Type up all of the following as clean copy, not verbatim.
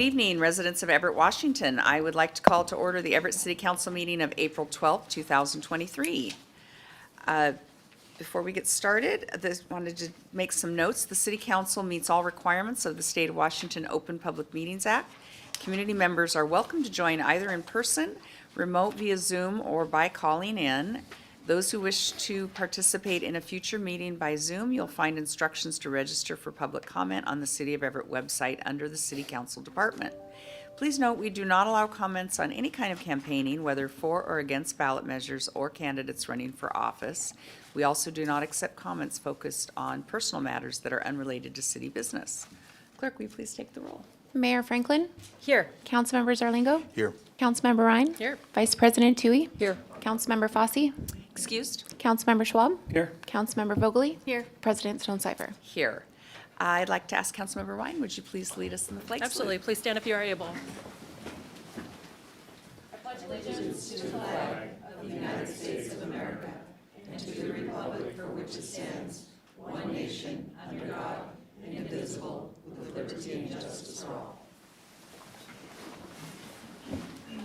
Good evening, residents of Everett, Washington. I would like to call to order the Everett City Council meeting of April 12th, 2023. Before we get started, I just wanted to make some notes. The City Council meets all requirements of the State of Washington Open Public Meetings Act. Community members are welcome to join either in person, remote via Zoom, or by calling in. Those who wish to participate in a future meeting by Zoom, you'll find instructions to register for public comment on the City of Everett website under the City Council Department. Please note we do not allow comments on any kind of campaigning, whether for or against ballot measures or candidates running for office. We also do not accept comments focused on personal matters that are unrelated to city business. Clerk, will you please take the roll? Mayor Franklin. Here. Councilmember Zarlingo. Here. Councilmember Ryan. Here. Vice President Tui. Here. Councilmember Fossey. Excused? Councilmember Schwab. Here. Councilmember Vogely. Here. President Stonecipher. Here. I'd like to ask Councilmember Ryan, would you please lead us in the flag salute? Absolutely. Please stand if you are able.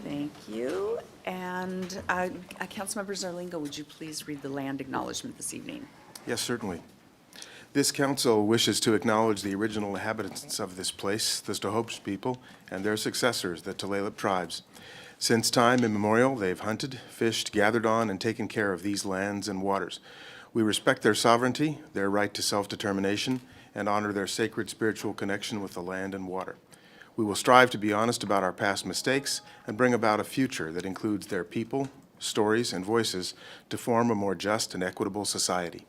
Thank you. And Councilmember Zarlingo, would you please read the land acknowledgement this evening? Yes, certainly. This council wishes to acknowledge the original inhabitants of this place, the Stohopes people, and their successors, the Tulalip tribes. Since time immemorial, they've hunted, fished, gathered on, and taken care of these lands and waters. We respect their sovereignty, their right to self-determination, and honor their sacred spiritual connection with the land and water. We will strive to be honest about our past mistakes and bring about a future that includes their people, stories, and voices to form a more just and equitable society.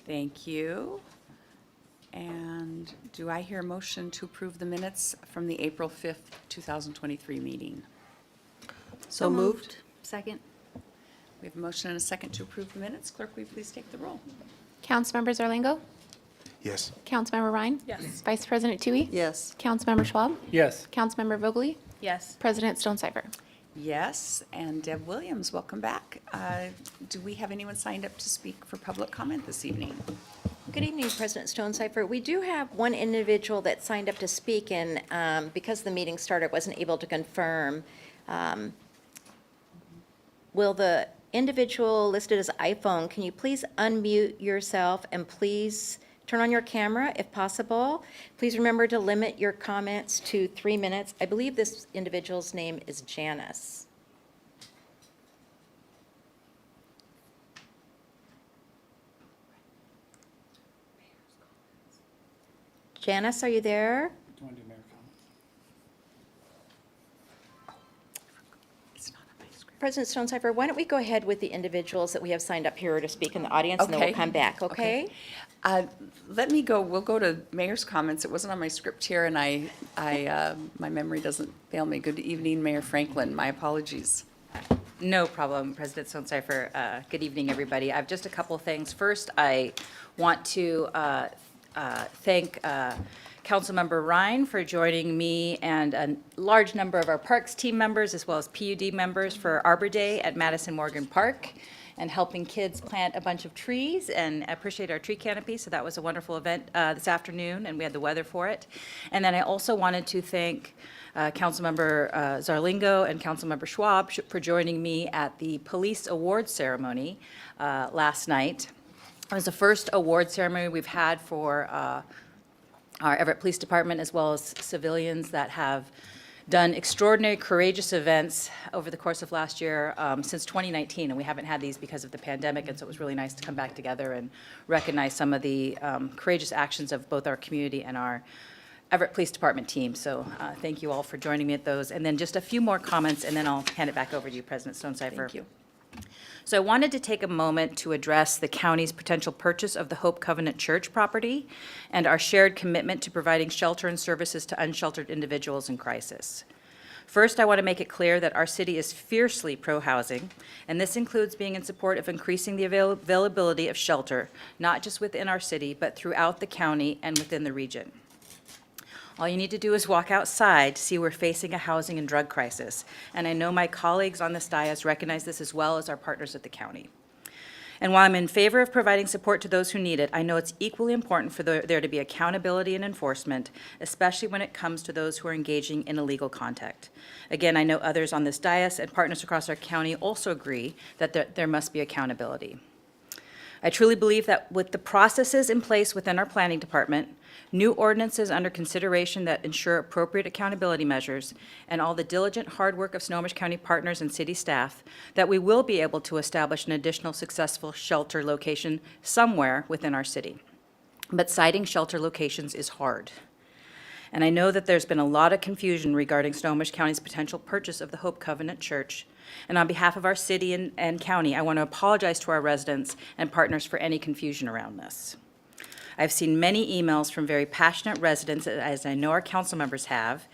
Thank you. And do I hear a motion to approve the minutes from the April 5th, 2023 meeting? So moved. Second. We have a motion and a second to approve the minutes. Clerk, will you please take the roll? Councilmember Zarlingo. Yes. Councilmember Ryan. Yes. Vice President Tui. Yes. Councilmember Schwab. Yes. Councilmember Vogely. Yes. President Stonecipher. Yes, and Deb Williams, welcome back. Do we have anyone signed up to speak for public comment this evening? Good evening, President Stonecipher. We do have one individual that signed up to speak, and because the meeting started, wasn't able to confirm. Will the individual listed as iPhone, can you please unmute yourself and please turn on your camera if possible? Please remember to limit your comments to 3 minutes. I believe this individual's name is Janice. Janice, are you there? It's not on my script. President Stonecipher, why don't we go ahead with the individuals that we have signed up here to speak in the audience, and then we'll Okay. come back, okay? Let me go, we'll go to mayor's comments. It wasn't on my script here, and my memory doesn't fail me. Good evening, Mayor Franklin. My apologies. No problem, President Stonecipher. Good evening, everybody. I have just a couple of things. First, I want to thank Councilmember Ryan for joining me and a large number of our Parks team members, as well as PUD members, for Arbor Day at Madison Morgan Park and helping kids plant a bunch of trees, and I appreciate our tree canopy. So that was a wonderful event this afternoon, and we had the weather for it. And then I also wanted to thank Councilmember Zarlingo and Councilmember Schwab for joining me at the police awards ceremony last night. It was the first award ceremony we've had for our Everett Police Department, as well as civilians that have done extraordinary, courageous events over the course of last year since 2019, and we haven't had these because of the pandemic, and so it was really nice to come back together and recognize some of the courageous actions of both our community and our Everett Police Department team. So thank you all for joining me at those. And then just a few more comments, and then I'll hand it back over to you, President Stonecipher. Thank you. So I wanted to take a moment to address the county's potential purchase of the Hope Covenant Church property and our shared commitment to providing shelter and services to unsheltered individuals in crisis. First, I want to make it clear that our city is fiercely pro-housing, and this includes being in support of increasing the availability of shelter, not just within our city, but throughout the county and within the region. All you need to do is walk outside to see we're facing a housing and drug crisis. And I know my colleagues on this dais recognize this as well as our partners at the county. And while I'm in favor of providing support to those who need it, I know it's equally important for there to be accountability and enforcement, especially when it comes to those who are engaging in illegal contact. Again, I know others on this dais and partners across our county also agree that there must be accountability. I truly believe that with the processes in place within our planning department, new ordinances under consideration that ensure appropriate accountability measures, and all the diligent hard work of Snohomish County partners and city staff, that we will be able to establish an additional successful shelter location somewhere within our city. But citing shelter locations is hard. And I know that there's been a lot of confusion regarding Snohomish County's potential purchase of the Hope Covenant Church. And on behalf of our city and county, I want to apologize to our residents and partners for any confusion around this. I've seen many emails from very passionate residents, as I know our council members have,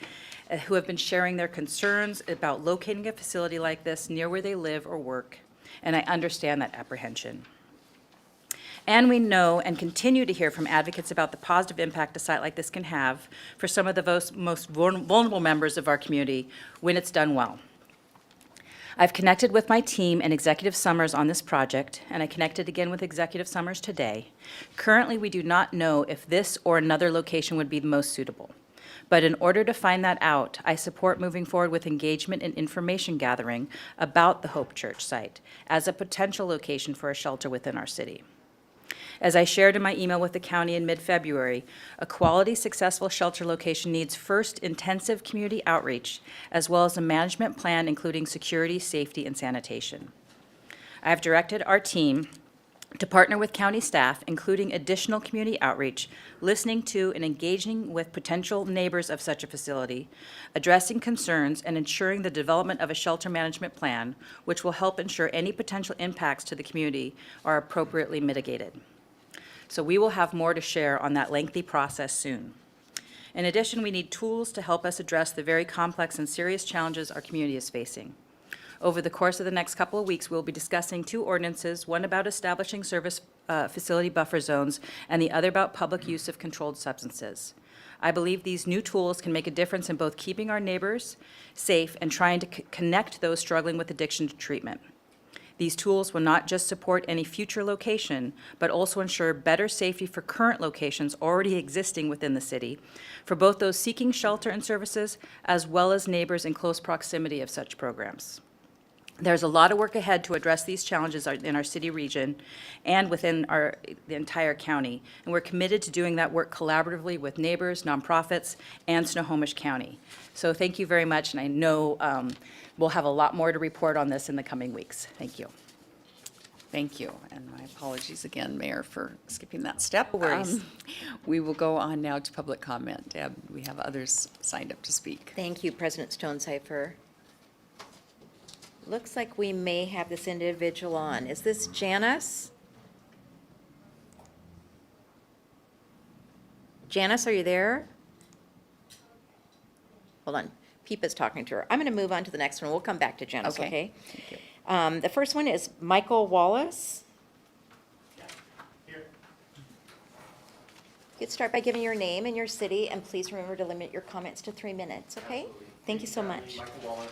who have been sharing their concerns about locating a facility like this near where they live or work, and I understand that apprehension. And we know and continue to hear from advocates about the positive impact a site like this can have for some of the most vulnerable members of our community when it's done well. I've connected with my team and Executive Summers on this project, and I connected again with Executive Summers today. Currently, we do not know if this or another location would be the most suitable. But in order to find that out, I support moving forward with engagement and information gathering about the Hope Church site as a potential location for a shelter within our city. As I shared in my email with the county in mid-February, a quality, successful shelter location needs first intensive community outreach, as well as a management plan including security, safety, and sanitation. I have directed our team to partner with county staff, including additional community outreach, listening to and engaging with potential neighbors of such a facility, addressing concerns, and ensuring the development of a shelter management plan, which will help ensure any potential impacts to the community are appropriately mitigated. So we will have more to share on that lengthy process soon. In addition, we need tools to help us address the very complex and serious challenges our community is facing. Over the course of the next couple of weeks, we'll be discussing two ordinances, one about establishing service facility buffer zones, and the other about public use of controlled substances. I believe these new tools can make a difference in both keeping our neighbors safe and trying to connect those struggling with addiction to treatment. These tools will not just support any future location, but also ensure better safety for current locations already existing within the city, for both those seeking shelter and services, as well as neighbors in close proximity of such programs. There's a lot of work ahead to address these challenges in our city region and within the entire county, and we're committed to doing that work collaboratively with neighbors, nonprofits, and Snohomish County. So thank you very much, and I know we'll have a lot more to report on this in the coming weeks. Thank you. Thank you, and my apologies again, Mayor, for skipping that step. No worries. We will go on now to public comment. Deb, we have others signed up to speak. Thank you, President Stonecipher. Looks like we may have this individual on. Is this Janice? Janice, are you there? Hold on. Peepa's talking to her. I'm going to move on to the next one. We'll come back to Janice, Okay. okay? Thank you. The first one is Michael Wallace. Here. You could start by giving your name and your city, and please remember to limit your comments to 3 minutes, okay? Thank you so much. Michael Wallace,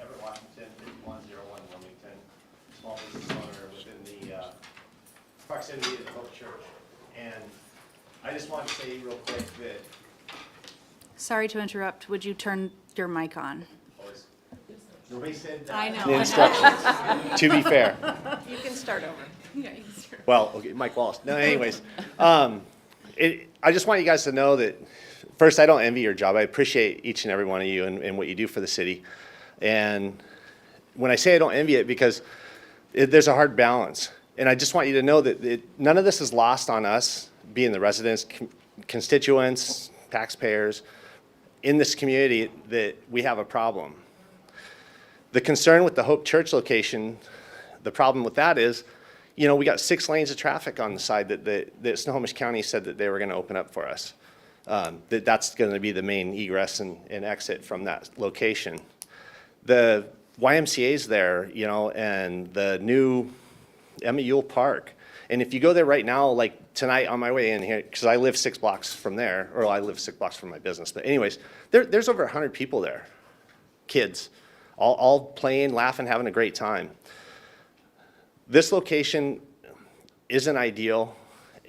Everett, Washington, 5101 Wilmington, small business owner within the proximity of the Hope Church. And I just want to say real quick that Sorry to interrupt. Would you turn your mic on? nobody said I know. the instructions, to be fair. You can start over. Well, okay, Mike Wallace. No, anyways, I just want you guys to know that, first, I don't envy your job. I appreciate each and every one of you and what you do for the city. And when I say I don't envy it, because there's a hard balance. And I just want you to know that none of this is lost on us, being the residents, constituents, taxpayers, in this community, that we have a problem. The concern with the Hope Church location, the problem with that is, you know, we got 6 lanes of traffic on the side that Snohomish County said that they were going to open up for us. That's going to be the main egress and exit from that location. The YMCA's there, you know, and the new Emma Ewell Park. And if you go there right now, like tonight on my way in here, because I live 6 blocks from there, or I live 6 blocks from my business. But anyways, there's over 100 people there, kids, all playing, laughing, having a great time. This location isn't ideal,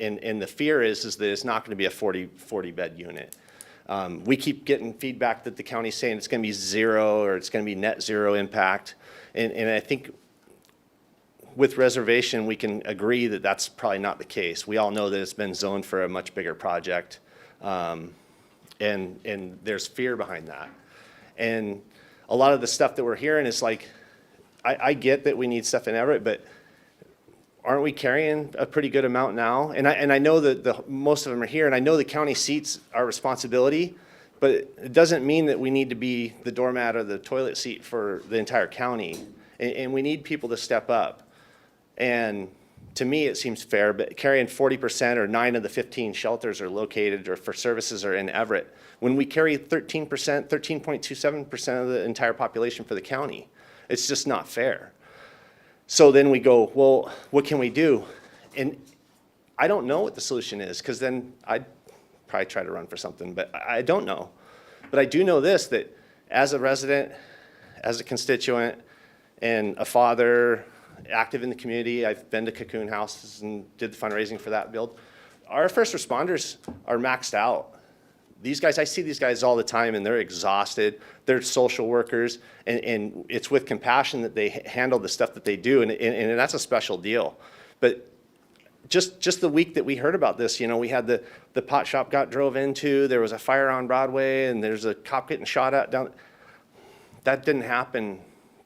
and the fear is that it's not going to be a 40-bed unit. We keep getting feedback that the county's saying it's going to be zero or it's going to be net zero impact, and I think with reservation, we can agree that that's probably not the case. We all know that it's been zoned for a much bigger project, and there's fear behind that. And a lot of the stuff that we're hearing is like, I get that we need stuff in Everett, but aren't we carrying a pretty good amount now? And I know that most of them are here, and I know the county seats are responsibility, but it doesn't mean that we need to be the doormat or the toilet seat for the entire county. And we need people to step up. And to me, it seems fair, but carrying 40% or 9 of the 15 shelters are located or for services are in Everett, when we carry 13%, 13.27% of the entire population for the county. It's just not fair. So then we go, well, what can we do? And I don't know what the solution is, because then I'd probably try to run for something, but I don't know. But I do know this, that as a resident, as a constituent, and a father, active in the community, I've been to Cocoon Houses and did the fundraising for that build. Our first responders are maxed out. These guys, I see these guys all the time, and they're exhausted. They're social workers, and it's with compassion that they handle the stuff that they do, and that's a special deal. But just the week that we heard about this, you know, we had the pot shop got drove into, there was a fire on Broadway, and there's a cop getting shot at down. That didn't happen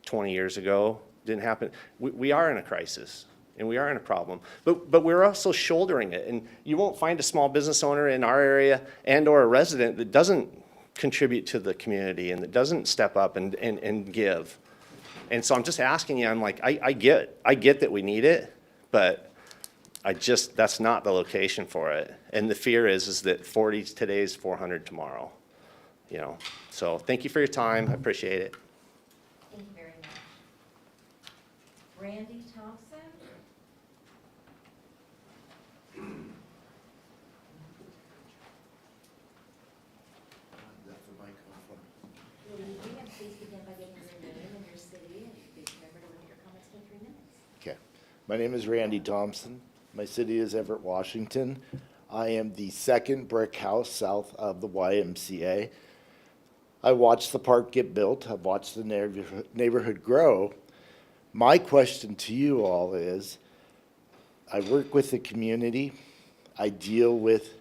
20 years ago. Didn't happen. We are in a crisis, and we are in a problem, but we're also shouldering it. And you won't find a small business owner in our area and or a resident that doesn't contribute to the community and that doesn't step up and give. And so I'm just asking you, I'm like, I get that we need it, but that's not the location for it. And the fear is that 40 today is 400 tomorrow, you know. So thank you for your time. I appreciate it. Thank you very much. Randy Thompson? Good evening, and please begin by giving your name and your city, and please remember to limit your comments to 3 minutes. Okay. My name is Randy Thompson. My city is Everett, Washington. I am the second brick house south of the YMCA. I watched the park get built. I've watched the neighborhood grow. My question to you all is, I work with the community. I deal with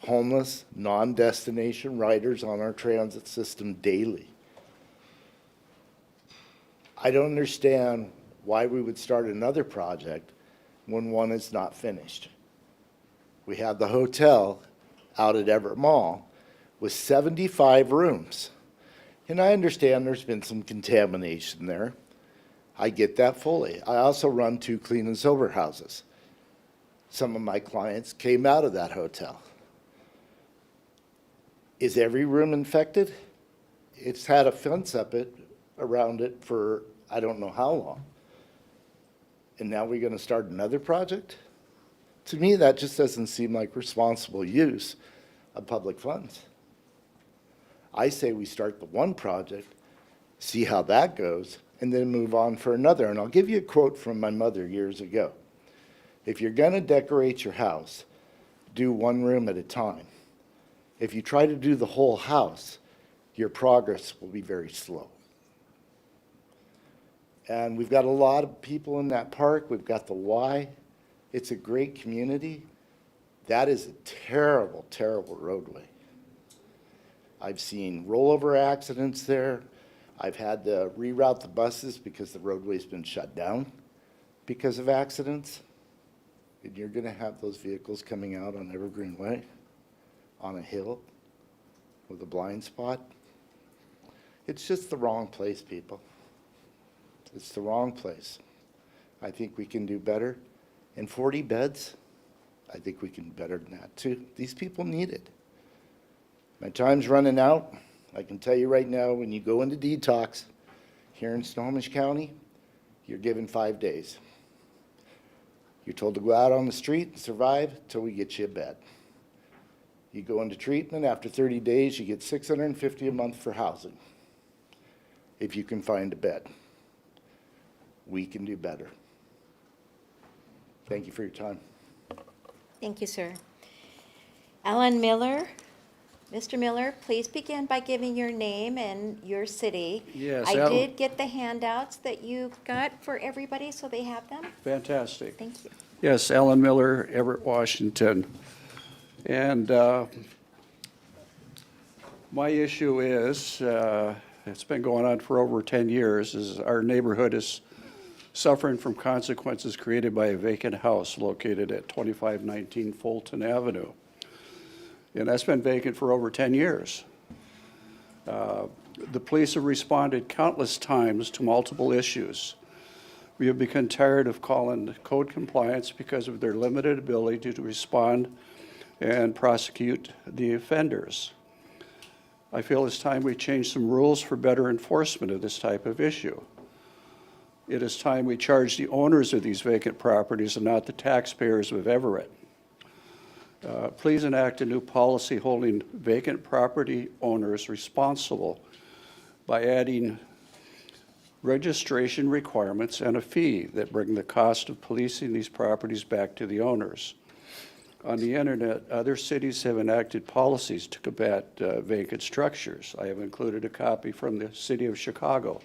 homeless, non-destination riders on our transit system daily. I don't understand why we would start another project when one is not finished. We have the hotel out at Everett Mall with 75 rooms. And I understand there's been some contamination there. I get that fully. I also run 2 clean and sober houses. Some of my clients came out of that hotel. Is every room infected? It's had a fence up around it for I don't know how long. And now we're going to start another project? To me, that just doesn't seem like responsible use of public funds. I say we start the one project, see how that goes, and then move on for another. And I'll give you a quote from my mother years ago. If you're going to decorate your house, do 1 room at a time. If you try to do the whole house, your progress will be very slow. And we've got a lot of people in that park. We've got the Y. It's a great community. That is a terrible, terrible roadway. I've seen rollover accidents there. I've had to reroute the buses because the roadway's been shut down because of accidents. And you're going to have those vehicles coming out on Evergreen Way on a hill with a blind spot. It's just the wrong place, people. It's the wrong place. I think we can do better. And 40 beds, I think we can do better than that too. These people need it. My time's running out. I can tell you right now, when you go into detox here in Snohomish County, you're given 5 days. You're told to go out on the street and survive till we get you a bed. You go into treatment, after 30 days, you get $650 a month for housing, if you can find a bed. We can do better. Thank you for your time. Thank you, sir. Alan Miller. Mr. Miller, please begin by giving your name and your city. Yes, I Alan. did get the handouts that you got for everybody, so they have them. Fantastic. Thank you. Yes, Alan Miller, Everett, Washington. And my issue is, it's been going on for over 10 years, is our neighborhood is suffering from consequences created by a vacant house located at 2519 Fulton Avenue. And that's been vacant for over 10 years. The police have responded countless times to multiple issues. We have become tired of calling code compliance because of their limited ability to respond and prosecute the offenders. I feel it's time we change some rules for better enforcement of this type of issue. It is time we charge the owners of these vacant properties and not the taxpayers of Everett. Please enact a new policy holding vacant property owners responsible by adding registration requirements and a fee that bring the cost of policing these properties back to the owners. On the internet, other cities have enacted policies to combat vacant structures. I have included a copy from the city of Chicago,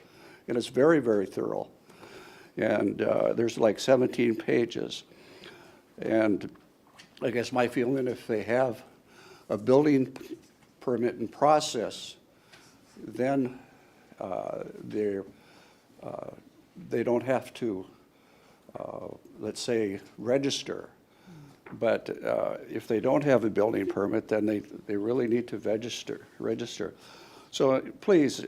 and it's very, very thorough. And there's like 17 pages. And I guess my feeling, if they have a building permit in process, then they don't have to, let's say, register. But if they don't have a building permit, then they really need to register. So please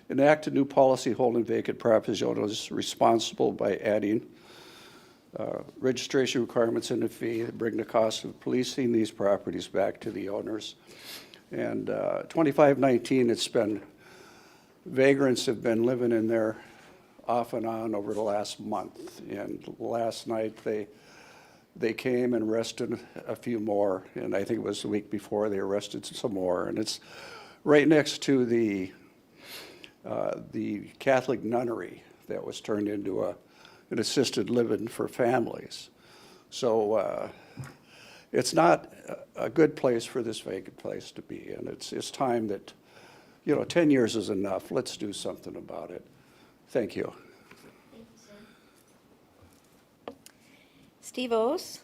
enact a new policy holding vacant property owners responsible by adding registration requirements and a fee that bring the cost of policing these properties back to the owners. And 2519, it's been, vagrants have been living in there off and on over the last month. And last night they came and arrested a few more, and I think it was the week before they arrested some more. And it's right next to the Catholic nunnery that was turned into an assisted living for families. So it's not a good place for this vacant place to be, and it's time that, 10 years is enough. Let's do something about it. Thank you. Steve O's.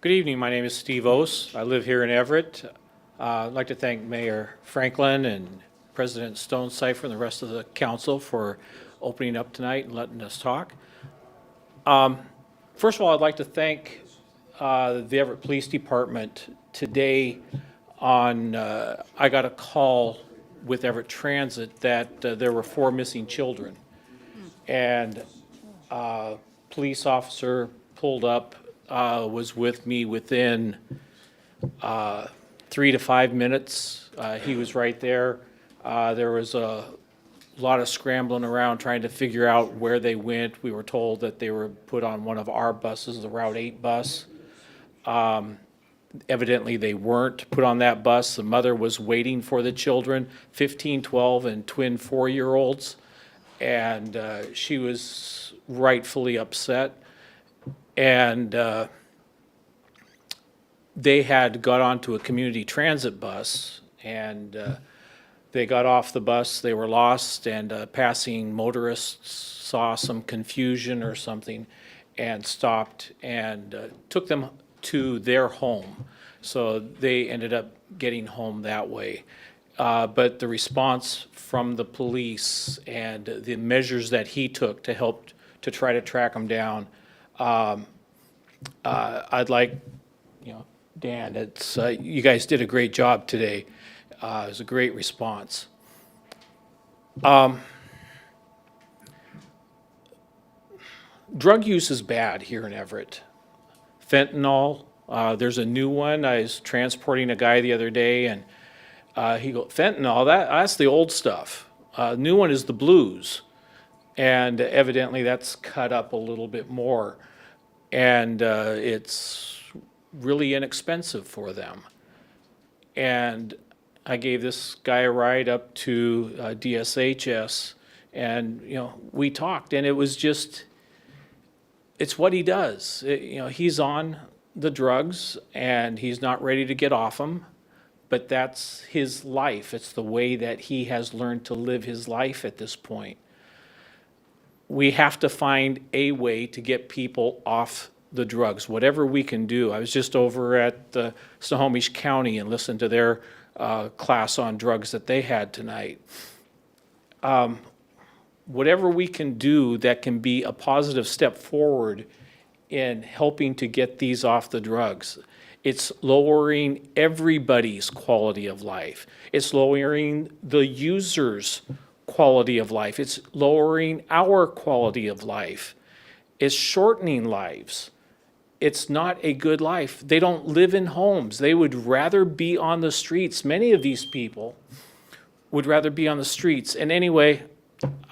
Good evening. My name is Steve Ose. I live here in Everett. I'd like to thank Mayor Franklin and President Stonecipher and the rest of the council for opening up tonight and letting us talk. First of all, I'd like to thank the Everett Police Department. Today I got a call with Everett Transit that there were 4 missing children. And police officer pulled up, was with me within 3 to 5 minutes. He was right there. There was a lot of scrambling around trying to figure out where they went. We were told that they were put on one of our buses, the Route 8 bus. Evidently, they weren't put on that bus. The mother was waiting for the children, 15, 12, and twin 4-year-olds. And she was rightfully upset. And they had got onto a community transit bus, and they got off the bus. They were lost, and passing motorists saw some confusion or something and stopped and took them to their home. So they ended up getting home that way. But the response from the police and the measures that he took to help to try to track them down, I'd like, Dan, it's you guys did a great job today. It was a great response. Drug use is bad here in Everett. Fentanyl, there's a new one. I was transporting a guy the other day, and he goes, fentanyl, that's the old stuff. New one is the blues. And evidently that's cut up a little bit more. And it's really inexpensive for them. And I gave this guy a ride up to DSHS And, we talked, and it was just, it's what he does. He's on the drugs, and he's not ready to get off them, but that's his life. It's the way that he has learned to live his life at this point. We have to find a way to get people off the drugs, whatever we can do. I was just over at Snohomish County and listened to their class on drugs that they had tonight. Whatever we can do that can be a positive step forward in helping to get these off the drugs. It's lowering everybody's quality of life. It's lowering the user's quality of life. It's lowering our quality of life. It's shortening lives. It's not a good life. They don't live in homes. They would rather be on the streets. Many of these people would rather be on the streets. And anyway,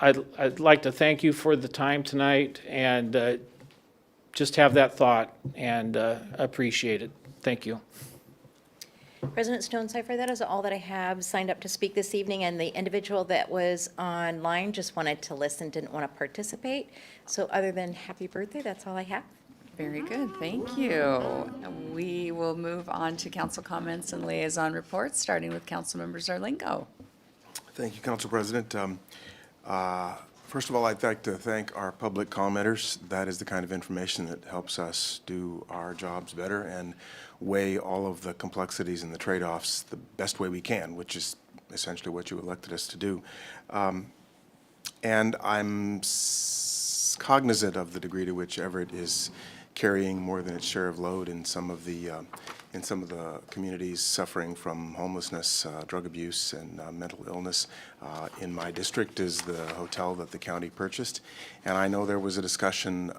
I'd like to thank you for the time tonight and just have that thought and appreciate it. Thank you. President Stonecipher, that is all that I have signed up to speak this evening, and the individual that was online just wanted to listen, didn't want to participate. So other than happy birthday, that's all I have. Very good, thank you. We will move on to council comments and liaison reports, starting with Councilmember Zarlingo. Thank you, Council President. First of all, I'd like to thank our public commenters. That is the kind of information that helps us do our jobs better and weigh all of the complexities and the trade-offs the best way we can, which is essentially what you elected us to do. And I'm cognizant of the degree to which Everett is carrying more than its share of load in some of the communities suffering from homelessness, drug abuse, and mental illness. In my district is the hotel that the county purchased, and I know there was a discussion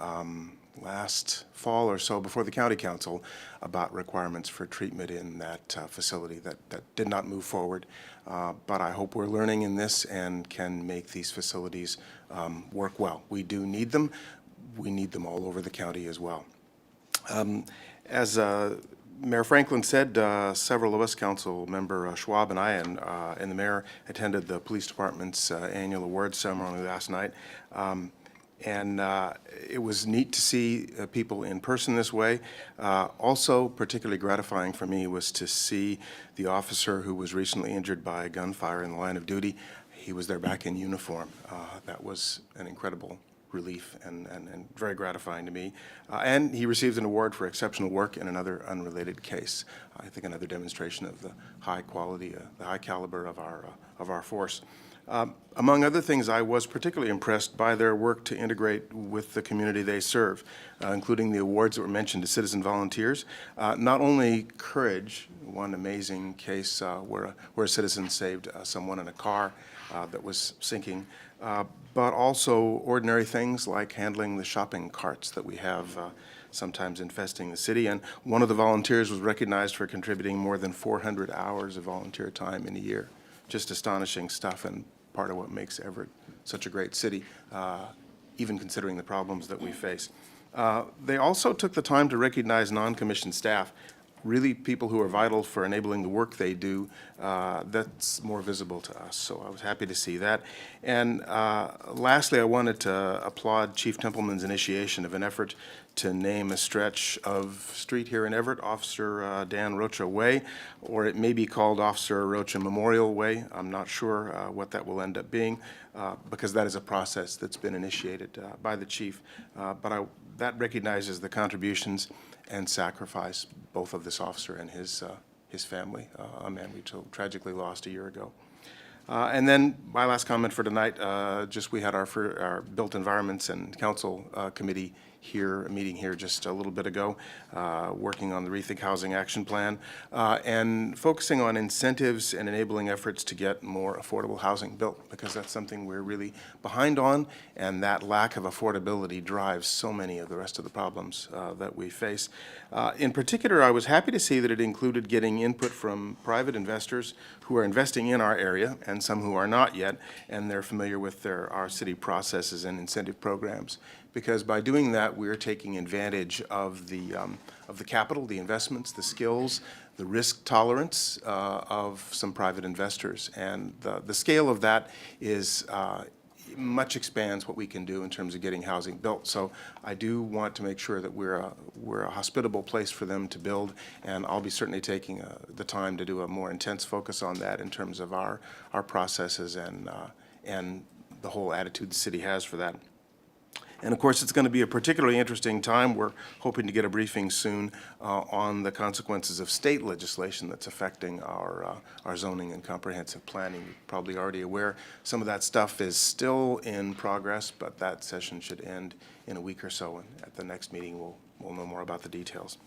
last fall or so before the county council about requirements for treatment in that facility that did not move forward. But I hope we're learning in this and can make these facilities work well. We do need them. We need them all over the county as well. As Mayor Franklin said, several of us, Council Member Schwab and I, and the mayor attended the police department's annual awards ceremony last night. And it was neat to see people in person this way. Also, particularly gratifying for me was to see the officer who was recently injured by gunfire in the line of duty. He was there back in uniform. That was an incredible relief and very gratifying to me. And he received an award for exceptional work in another unrelated case. I think another demonstration of the high quality, the high caliber of our force. Among other things, I was particularly impressed by their work to integrate with the community they serve, including the awards that were mentioned to citizen volunteers. Not only courage, one amazing case where a citizen saved someone in a car that was sinking, but also ordinary things like handling the shopping carts that we have sometimes infesting the city. And one of the volunteers was recognized for contributing more than 400 hours of volunteer time in a year. Just astonishing stuff, and part of what makes Everett such a great city, even considering the problems that we face. They also took the time to recognize non-commissioned staff, really people who are vital for enabling the work they do. That's more visible to us, so I was happy to see that. And lastly, I wanted to applaud Chief Templeman's initiation of an effort to name a stretch of street here in Everett, Officer Dan Rocha Way, or it may be called Officer Rocha Memorial Way. I'm not sure what that will end up being, because that is a process that's been initiated by the chief. But that recognizes the contributions and sacrifice both of this officer and his family, a man we tragically lost a year ago. And then my last comment for tonight, just we had our Built Environments and Council Committee here, a meeting here just a little bit ago, working on the Rethink Housing Action Plan, and focusing on incentives and enabling efforts to get more affordable housing built, because that's something we're really behind on, and that lack of affordability drives so many of the rest of the problems that we face. In particular, I was happy to see that it included getting input from private investors who are investing in our area, and some who are not yet, and they're familiar with our city processes and incentive programs. Because by doing that, we're taking advantage of the capital, the investments, the skills, the risk tolerance of some private investors. And the scale of that is much expands what we can do in terms of getting housing built. So I do want to make sure that we're a hospitable place for them to build, and I'll be certainly taking the time to do a more intense focus on that in terms of our processes and the whole attitude the city has for that. And of course, it's going to be a particularly interesting time. We're hoping to get a briefing soon on the consequences of state legislation that's affecting our zoning and comprehensive planning. You're probably already aware some of that stuff is still in progress, but that session should end in a week or so. And at the next meeting, we'll know more about the details.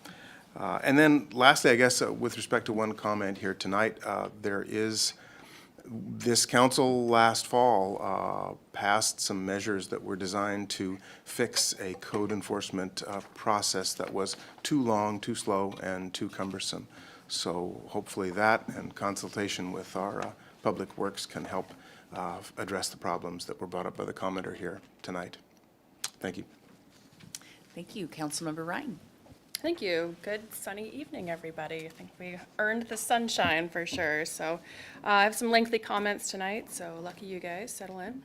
And then lastly, I guess, with respect to one comment here tonight, this council last fall passed some measures that were designed to fix a code enforcement process that was too long, too slow, and too cumbersome. So hopefully that and consultation with our public works can help address the problems that were brought up by the commenter here tonight. Thank you. Thank you. Councilmember Ryan. Thank you. Good sunny evening, everybody. I think we earned the sunshine for sure. So I have some lengthy comments tonight, so lucky you guys. Settle in.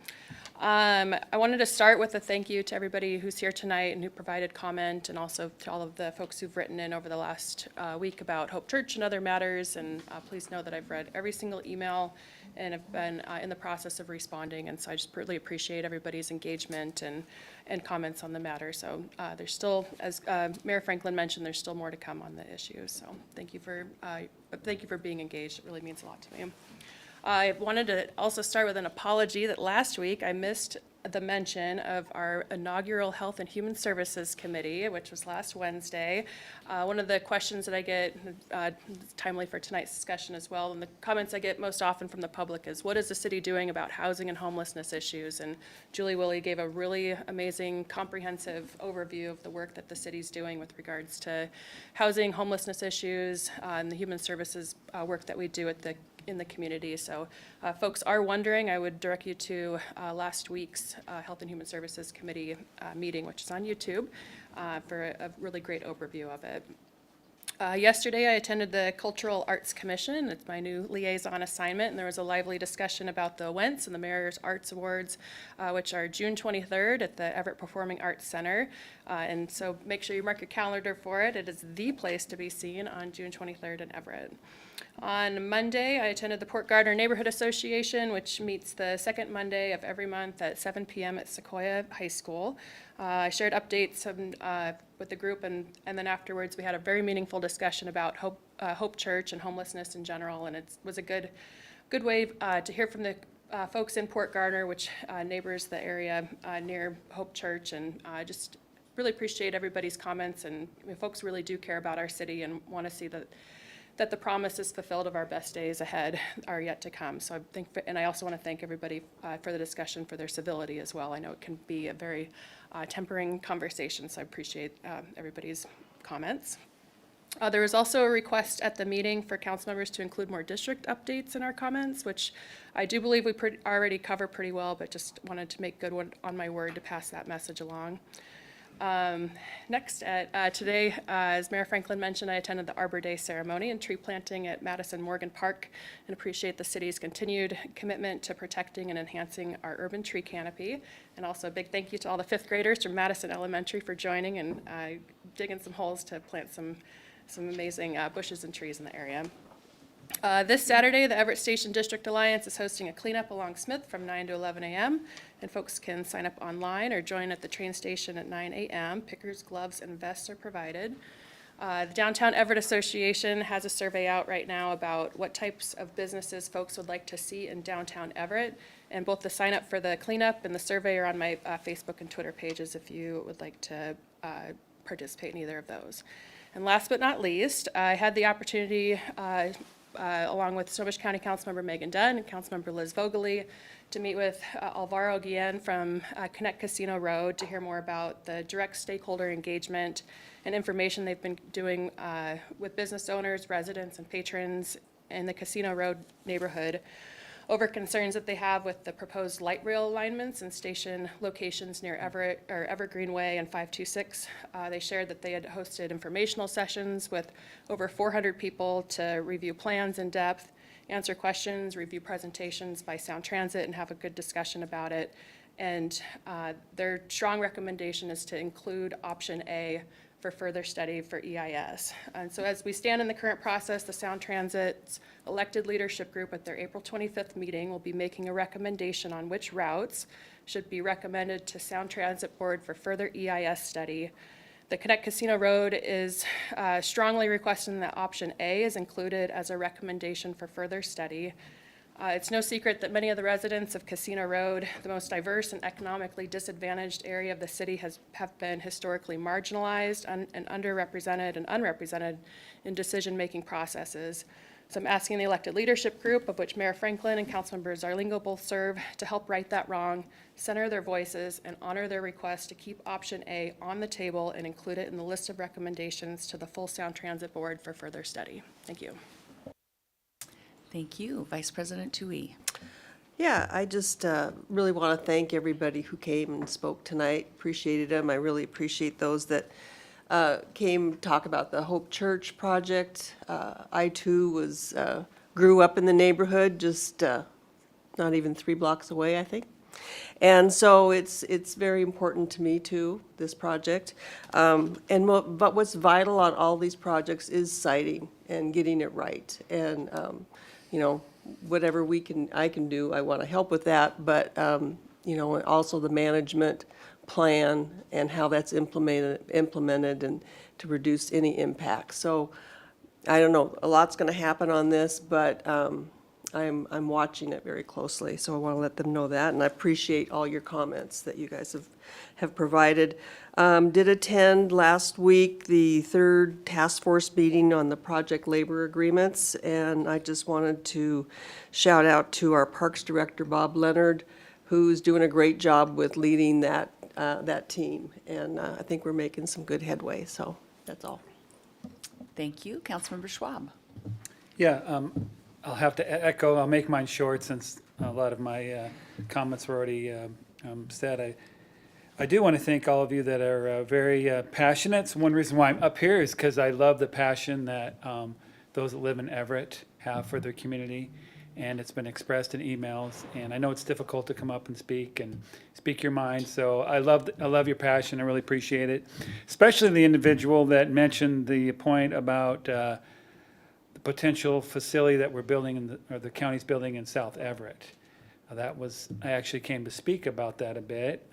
I wanted to start with a thank you to everybody who's here tonight and who provided comment, and also to all of the folks who've written in over the last week about Hope Church and other matters. And please know that I've read every single email and have been in the process of responding. And so I just really appreciate everybody's engagement and comments on the matter. So there's still, as Mayor Franklin mentioned, there's still more to come on the issue. So thank you for being engaged. It really means a lot to me. I wanted to also start with an apology that last week I missed the mention of our inaugural Health and Human Services Committee, which was last Wednesday. One of the questions that I get, timely for tonight's discussion as well, and the comments I get most often from the public is, what is the city doing about housing and homelessness issues? And Julie Willie gave a really amazing, comprehensive overview of the work that the city's doing with regards to housing, homelessness issues, and the human services work that we do in the community. So folks are wondering, I would direct you to last week's Health and Human Services Committee meeting, which is on YouTube, for a really great overview of it. Yesterday, I attended the Cultural Arts Commission. It's my new liaison assignment, and there was a lively discussion about the WENTS and the Mayor's Arts Awards, which are June 23rd at the Everett Performing Arts Center. And so make sure you mark your calendar for it. It is the place to be seen on June 23rd in Everett. On Monday, I attended the Port Gardner Neighborhood Association, which meets the second Monday of every month at 7 p.m. at Sequoia High School. I shared updates with the group, and then afterwards we had a very meaningful discussion about Hope Church and homelessness in general, and it was a good way to hear from the folks in Port Gardner, which neighbors the area near Hope Church, and just really appreciate everybody's comments, and folks really do care about our city and want to see that the promises fulfilled of our best days ahead are yet to come. So I also want to thank everybody for the discussion, for their civility as well. I know it can be a very tempering conversation, so I appreciate everybody's comments. There was also a request at the meeting for council members to include more district updates in our comments, which I do believe we already cover pretty well, but just wanted to make good on my word to pass that message along. Next, today, as Mayor Franklin mentioned, I attended the Arbor Day ceremony and tree planting at Madison Morgan Park, and appreciate the city's continued commitment to protecting and enhancing our urban tree canopy. And also a big thank you to all the fifth graders from Madison Elementary for joining and digging some holes to plant some amazing bushes and trees in the area. This Saturday, the Everett Station District Alliance is hosting a cleanup along Smith from 9 to 11 a.m. And folks can sign up online or join at the train station at 9 a.m. Pickers, gloves, and vests are provided. The Downtown Everett Association has a survey out right now about what types of businesses folks would like to see in downtown Everett. And both the sign up for the cleanup and the survey are on my Facebook and Twitter pages if you would like to participate in either of those. And last but not least, I had the opportunity along with Snohomish County Councilmember Megan Dunn and Councilmember Liz Vogely, to meet with Alvaro Guillen from Connect Casino Road to hear more about the direct stakeholder engagement and information they've been doing with business owners, residents, and patrons in the Casino Road neighborhood over concerns that they have with the proposed light rail alignments and station locations near Evergreen Way and 526. They shared that they had hosted informational sessions with over 400 people to review plans in depth, answer questions, review presentations by Sound Transit, and have a good discussion about it. And their strong recommendation is to include option A for further study for EIS. And so as we stand in the current process, the Sound Transit's elected leadership group at their April 25th meeting will be making a recommendation on which routes should be recommended to Sound Transit Board for further EIS study. The Connect Casino Road is strongly requesting that option A is included as a recommendation for further study. It's no secret that many of the residents of Casino Road, the most diverse and economically disadvantaged area of the city, have been historically marginalized and underrepresented and unrepresented in decision-making processes. So I'm asking the elected leadership group, of which Mayor Franklin and Councilmember Zarlingo both serve, to help right that wrong, center their voices, and honor their request to keep option A on the table and include it in the list of recommendations to the full Sound Transit Board for further study. Thank you. Thank you. Vice President Tui. Yeah, I just really want to thank everybody who came and spoke tonight. Appreciated them. I really appreciate those that came to talk about the Hope Church project. I too grew up in the neighborhood, just not even 3 blocks away, I think. And so it's very important to me too, this project. But what's vital on all these projects is siting and getting it right. And you know, whatever I can do, I want to help with that, but, you know, also the management plan and how that's implemented and to reduce any impact. So, I don't know, a lot's going to happen on this, but I'm watching it very closely, so I want to let them know that, and I appreciate all your comments that you guys have provided. Did attend last week the 3rd task force meeting on the project labor agreements, and I just wanted to shout out to our Parks Director, Bob Leonard, who's doing a great job with leading that team, and I think we're making some good headway, so that's all. Thank you. Councilmember Schwab. Yeah, I'll have to echo, I'll make mine short since a lot of my comments were already said. I do want to thank all of you that are very passionate. So one reason why I'm up here is because I love the passion that those that live in Everett have for their community. And it's been expressed in emails. And I know it's difficult to come up and speak your mind. So I love your passion. I really appreciate it. Especially the individual that mentioned the point about the potential facility that we're building or the county's building in South Everett. I actually came to speak about that a bit.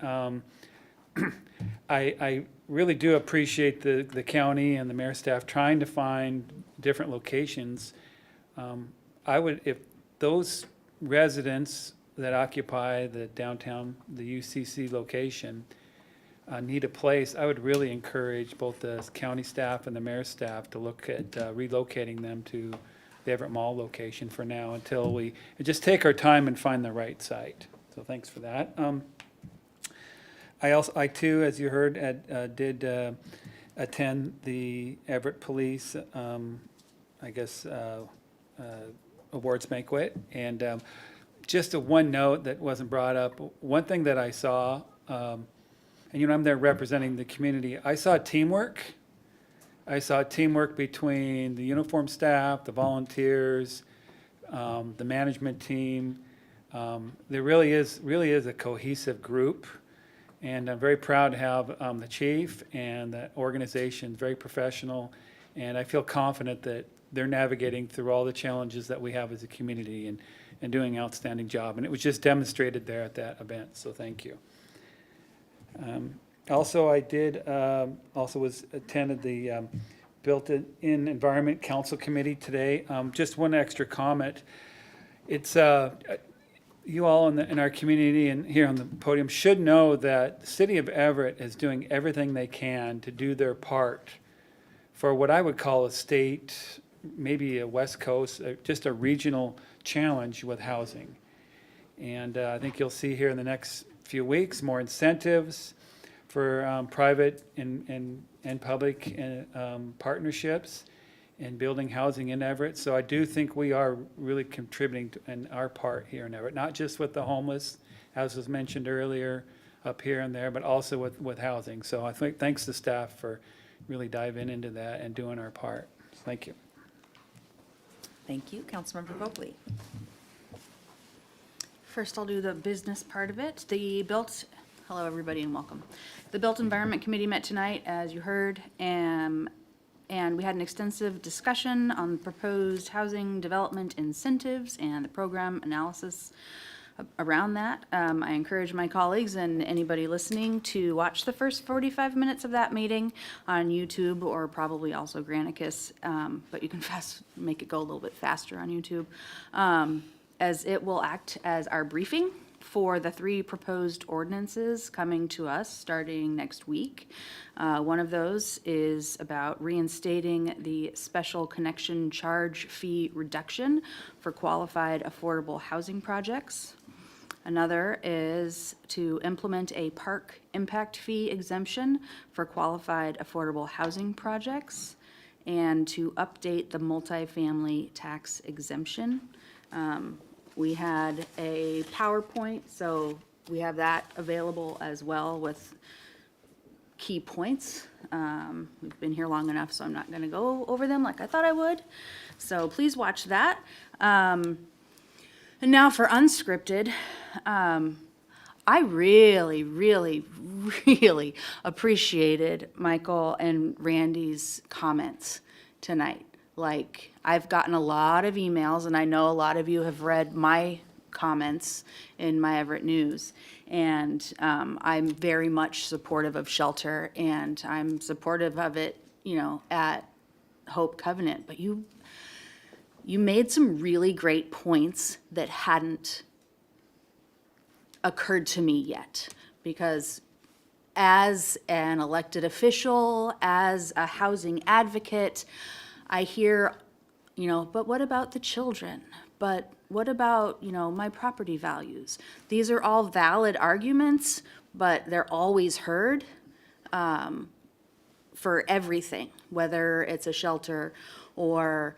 I really do appreciate the county and the mayor's staff trying to find different locations. If those residents that occupy the downtown, the UCC location, need a place, I would really encourage both the county staff and the mayor's staff to look at relocating them to the Everett Mall location for now until we just take our time and find the right site. So thanks for that. I too, as you heard, did attend the Everett Police, awards banquet. And just one note that wasn't brought up, one thing that I saw, and I'm there representing the community, I saw teamwork. I saw teamwork between the uniform staff, the volunteers, the management team. There really is a cohesive group. And I'm very proud to have the chief and the organization very professional. And I feel confident that they're navigating through all the challenges that we have as a community and doing an outstanding job. And it was just demonstrated there at that event. So thank you. Also, I attended the Built-in Environment Council Committee today. Just one extra comment. It's you all in our community and here on the podium should know that the city of Everett is doing everything they can to do their part for what I would call a state, maybe a West Coast, just a regional challenge with housing. And I think you'll see here in the next few weeks more incentives for private and public partnerships in building housing in Everett. So I do think we are really contributing in our part here in Everett, not just with the homeless, as was mentioned earlier, up here and there, but also with housing. So I think thanks to staff for really diving into that and doing our part. Thank you. Thank you. Councilmember Vogely. First, I'll do the business part of it. Hello, everybody, and welcome. The Built Environment Committee met tonight, as you heard, and we had an extensive discussion on proposed housing development incentives and the program analysis around that. I encourage my colleagues and anybody listening to watch the first 45 minutes of that meeting on YouTube, or probably also Granicus, but you can make it go a little bit faster on YouTube, as it will act as our briefing for the 3 proposed ordinances coming to us starting next week. One of those is about reinstating the special connection charge fee reduction for qualified affordable housing projects. Another is to implement a park impact fee exemption for qualified affordable housing projects, and to update the multifamily tax exemption. We had a PowerPoint, so we have that available as well with key points. We've been here long enough, so I'm not gonna go over them like I thought I would. So please watch that. And now for unscripted. I really, really, really appreciated Michael and Randy's comments tonight. Like, I've gotten a lot of emails, and I know a lot of you have read my comments in my Everett News. And I'm very much supportive of shelter, and I'm supportive of it, at Hope Covenant. But you made some really great points that hadn't occurred to me yet, because as an elected official, as a housing advocate, I hear, but what about the children? But what about, my property values? These are all valid arguments, but they're always heard for everything, whether it's a shelter or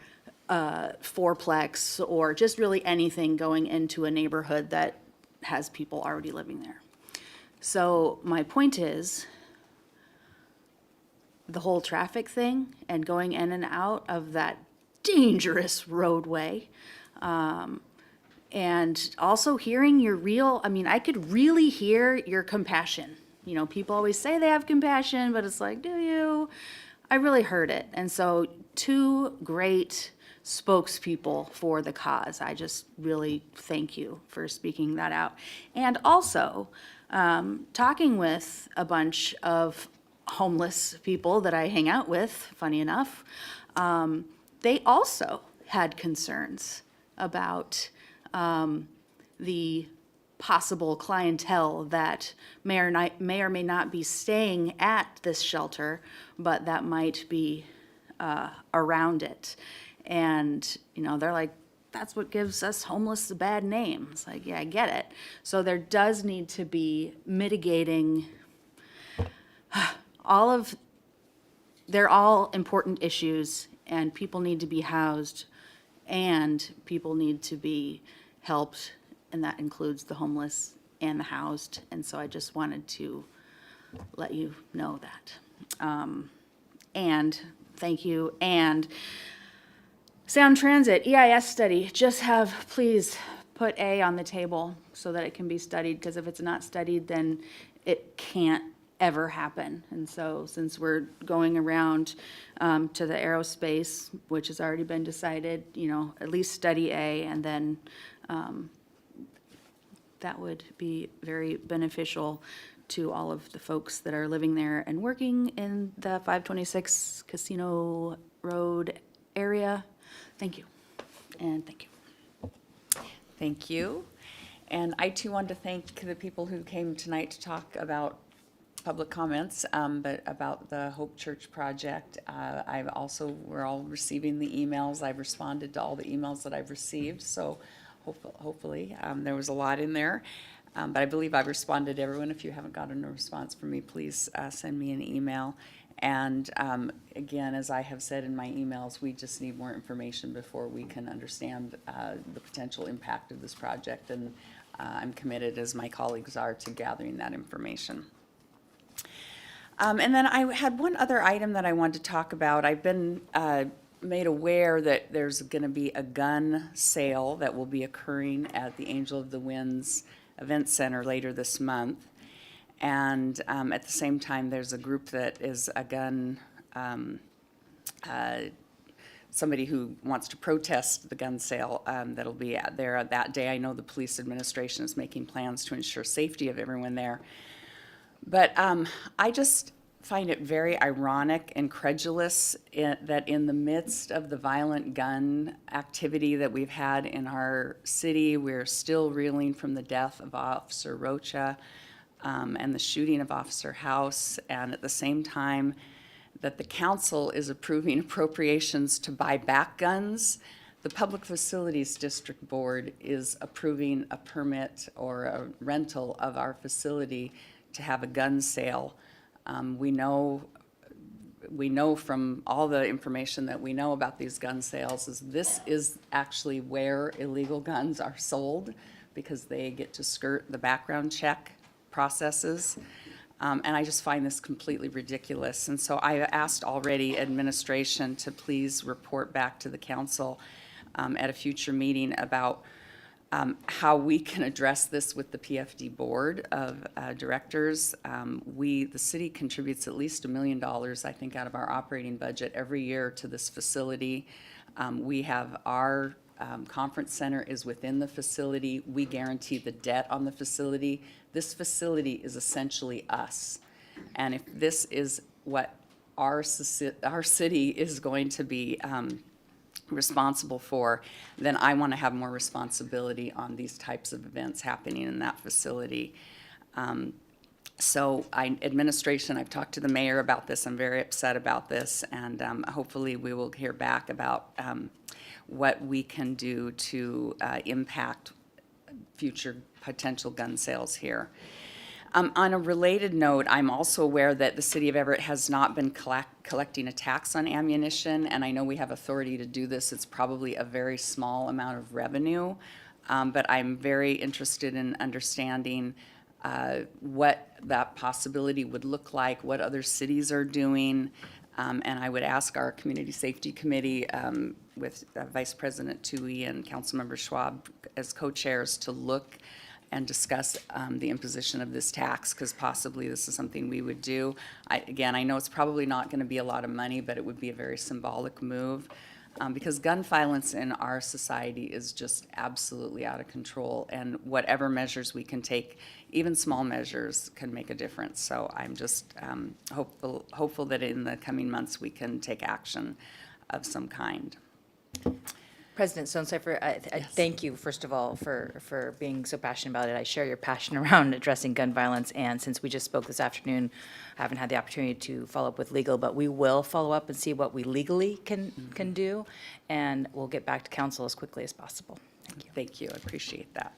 a fourplex or just really anything going into a neighborhood that has people already living there. So my point is, the whole traffic thing and going in and out of that dangerous roadway, and also hearing your I could really hear your compassion. People always say they have compassion, but it's like, do you? I really heard it. And so 2 great spokespeople for the cause. I just really thank you for speaking that out. And also, talking with a bunch of homeless people that I hang out with, funny enough, they also had concerns about the possible clientele that may or may not be staying at this shelter, but that might be around it. And, they're like, that's what gives us homeless a bad name. It's like, yeah, I get it. So there does need to be mitigating they're all important issues, and people need to be housed, and people need to be helped, and that includes the homeless and the housed. And so I just wanted to let you know that. And thank you. And Sound Transit, EIS study, please put A on the table so that it can be studied, because if it's not studied, then it can't ever happen. And so since we're going around to the aerospace, which has already been decided, at least study A, and then that would be very beneficial to all of the folks that are living there and working in the 526 Casino Road area. Thank you, and thank you. Thank you. And I too want to thank the people who came tonight to talk about public comments, but about the Hope Church project. We're all receiving the emails. I've responded to all the emails that I've received, so hopefully there was a lot in there. But I believe I've responded to everyone. If you haven't gotten a response from me, please send me an email. And again, as I have said in my emails, we just need more information before we can understand the potential impact of this project. And I'm committed, as my colleagues are, to gathering that information. And then I had one other item that I wanted to talk about. I've been made aware that there's going to be a gun sale that will be occurring at the Angel of the Winds Event Center later this month. And at the same time, there's a group that is a gun, somebody who wants to protest the gun sale that'll be there that day. I know the police administration is making plans to ensure safety of everyone there. But I just find it very ironic and credulous that in the midst of the violent gun activity that we've had in our city, we're still reeling from the death of Officer Rocha and the shooting of Officer House, and at the same time that the council is approving appropriations to buy back guns. The Public Facilities District Board is approving a permit or a rental of our facility to have a gun sale. We know from all the information that we know about these gun sales is this is actually where illegal guns are sold because they get to skirt the background check processes. And I just find this completely ridiculous. And so I asked already administration to please report back to the council at a future meeting about how we can address this with the PFD board of directors. The city contributes at least $1 million, I think, out of our operating budget every year to this facility. We have our conference center is within the facility. We guarantee the debt on the facility. This facility is essentially us. And if this is what our city is going to be responsible for, then I want to have more responsibility on these types of events happening in that facility. So administration, I've talked to the mayor about this. I'm very upset about this, and hopefully we will hear back about what we can do to impact future potential gun sales here. On a related note, I'm also aware that the city of Everett has not been collecting a tax on ammunition, and I know we have authority to do this. It's probably a very small amount of revenue, but I'm very interested in understanding what that possibility would look like, what other cities are doing, and I would ask our Community Safety Committee with Vice President Tui and Councilmember Schwab as co-chairs to look and discuss the imposition of this tax, because possibly this is something we would do. Again, I know it's probably not going to be a lot of money, but it would be a very symbolic move, because gun violence in our society is just absolutely out of control, and whatever measures we can take, even small measures, can make a difference. So I'm just hopeful that in the coming months we can take action of some kind. President Stonecipher, I thank you, first of all, for being so passionate about it. I share your passion around addressing gun violence, and since we just spoke this afternoon, I haven't had the opportunity to follow up with legal, but we will follow up and see what we legally can do, and we'll get back to council as quickly as possible. Thank you. Thank you, I appreciate that.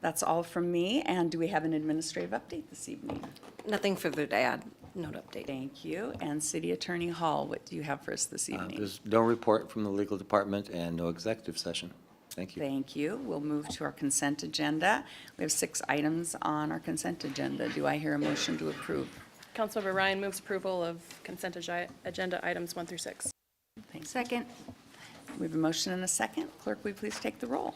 That's all from me, and do we have an administrative update this evening? Nothing further to add, note update. Thank you, and City Attorney Hall, what do you have for us this evening? There's no report from the legal department and no executive session. Thank you. Thank you. We'll move to our consent agenda. We have 6 items on our consent agenda. Do I hear a motion to approve? Councilmember Ryan moves approval of consent agenda items 1 through 6. Thanks. Second. We have a motion and a second. Clerk, will you please take the roll?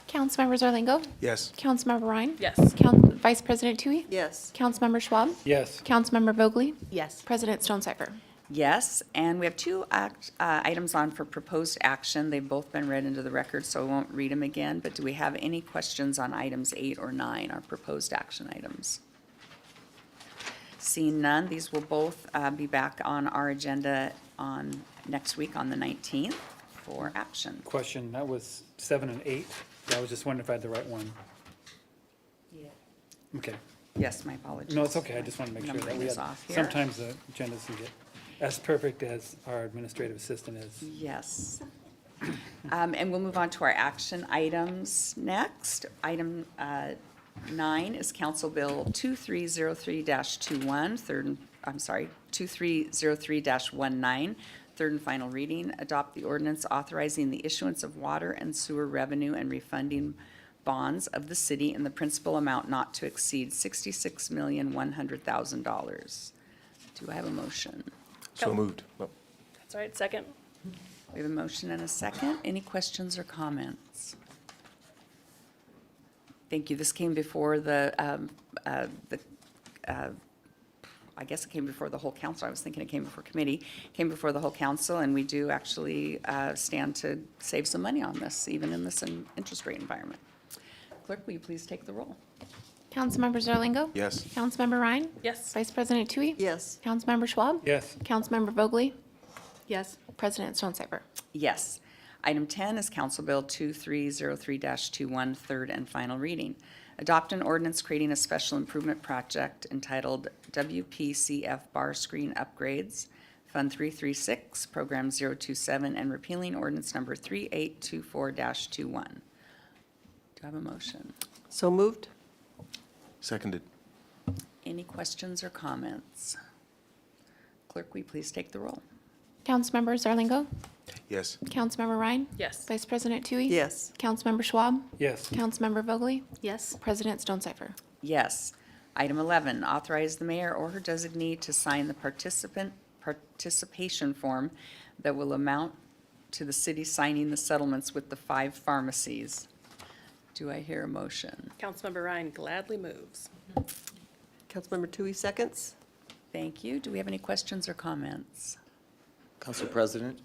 Councilmember Zarlingo. Yes. Councilmember Ryan. Yes. Vice President Tui. Yes. Councilmember Schwab. Yes. Councilmember Vogely. Yes. President Stonecipher. Yes, and we have 2 items on for proposed action. They've both been read into the record, so I won't read them again. But do we have any questions on items 8 or 9, our proposed action items? Seeing none, these will both be back on our agenda on next week on the 19th for action. Question, that was 7 and 8. I was just wondering if I had the right one. Yeah. Okay. Yes, my apologies. No, it's okay. I just want to make sure that Numbering we is had, off here. sometimes the agendas can get as perfect as our administrative assistant is. Yes. And we'll move on to our action items next. Item 9 is Council Bill 2303-21, 2303-19, third and final reading. Adopt the ordinance authorizing the issuance of water and sewer revenue and refunding bonds of the city in the principal amount not to exceed $66,100,000. Do I have a motion? So moved. Oh, All right, second. We have a motion and a second. Any questions or comments? Thank you. This came before I guess it came before the whole council. I was thinking it came before committee. Came before the whole council, and we do actually stand to save some money on this, even in this interest rate environment. Clerk, will you please take the roll? Councilmember Zarlingo. Yes. Councilmember Ryan. Yes. Vice President Tui. Yes. Councilmember Schwab. Yes. Councilmember Vogely. Yes. President Stonecipher. Yes. Item 10 is Council Bill 2303-21, third and final reading. Adopt an ordinance creating a special improvement project entitled WPCF Bar Screen Upgrades, Fund 336, Program 027, and repealing ordinance number 3824-21. Do I have a motion? So moved? Seconded. Any questions or comments? Clerk, will you please take the roll? Councilmember Zarlingo. Yes. Councilmember Ryan. Yes. Vice President Tui. Yes. Councilmember Schwab. Yes. Councilmember Vogely. Yes. President Stonecipher. Yes. Item 11, authorize the mayor or her designee to sign the participation form that will amount to the city signing the settlements with the 5 pharmacies. Do I hear a motion? Councilmember Ryan gladly moves. Councilmember Tui seconds? Thank you. Do we have any questions or comments? Council President,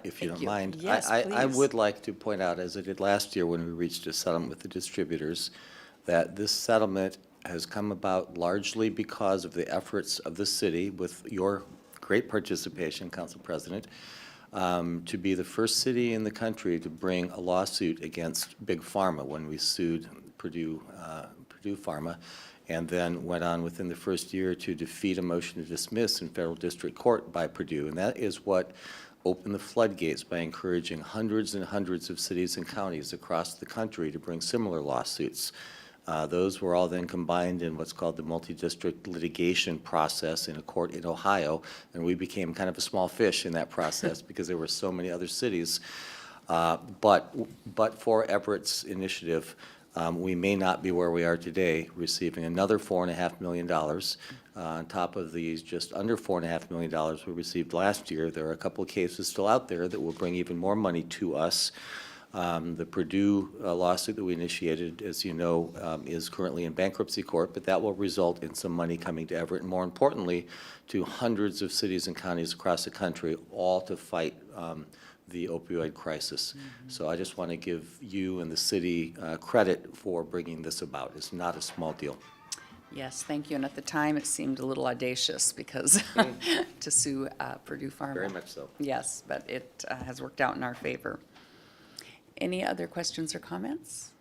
if you Thank don't you. mind, Yes, I please. would like to point out, as I did last year when we reached a settlement with the distributors, that this settlement has come about largely because of the efforts of the city, with your great participation, Council President, to be the first city in the country to bring a lawsuit against Big Pharma when we sued Purdue Pharma, and then went on within the first year to defeat a motion to dismiss in federal district court by Purdue. And that is what opened the floodgates by encouraging hundreds and hundreds of cities and counties across the country to bring similar lawsuits. Those were all then combined in what's called the multi-district litigation process in a court in Ohio, and we became kind of a small fish in that process because there were so many other cities. But for Everett's initiative, we may not be where we are today, receiving another $4.5 million on top of these just under $4.5 million we received last year. There are a couple of cases still out there that will bring even more money to us. The Purdue lawsuit that we initiated, as you know, is currently in bankruptcy court, but that will result in some money coming to Everett, and more importantly, to hundreds of cities and counties across the country, all to fight the opioid crisis. So I just want to give you and the city credit for bringing this about. It's not a small deal. Yes, thank you. And at the time, it seemed a little audacious because to sue Purdue Pharma. Very much so. Yes, but it has worked out in our favor. Any other questions or comments?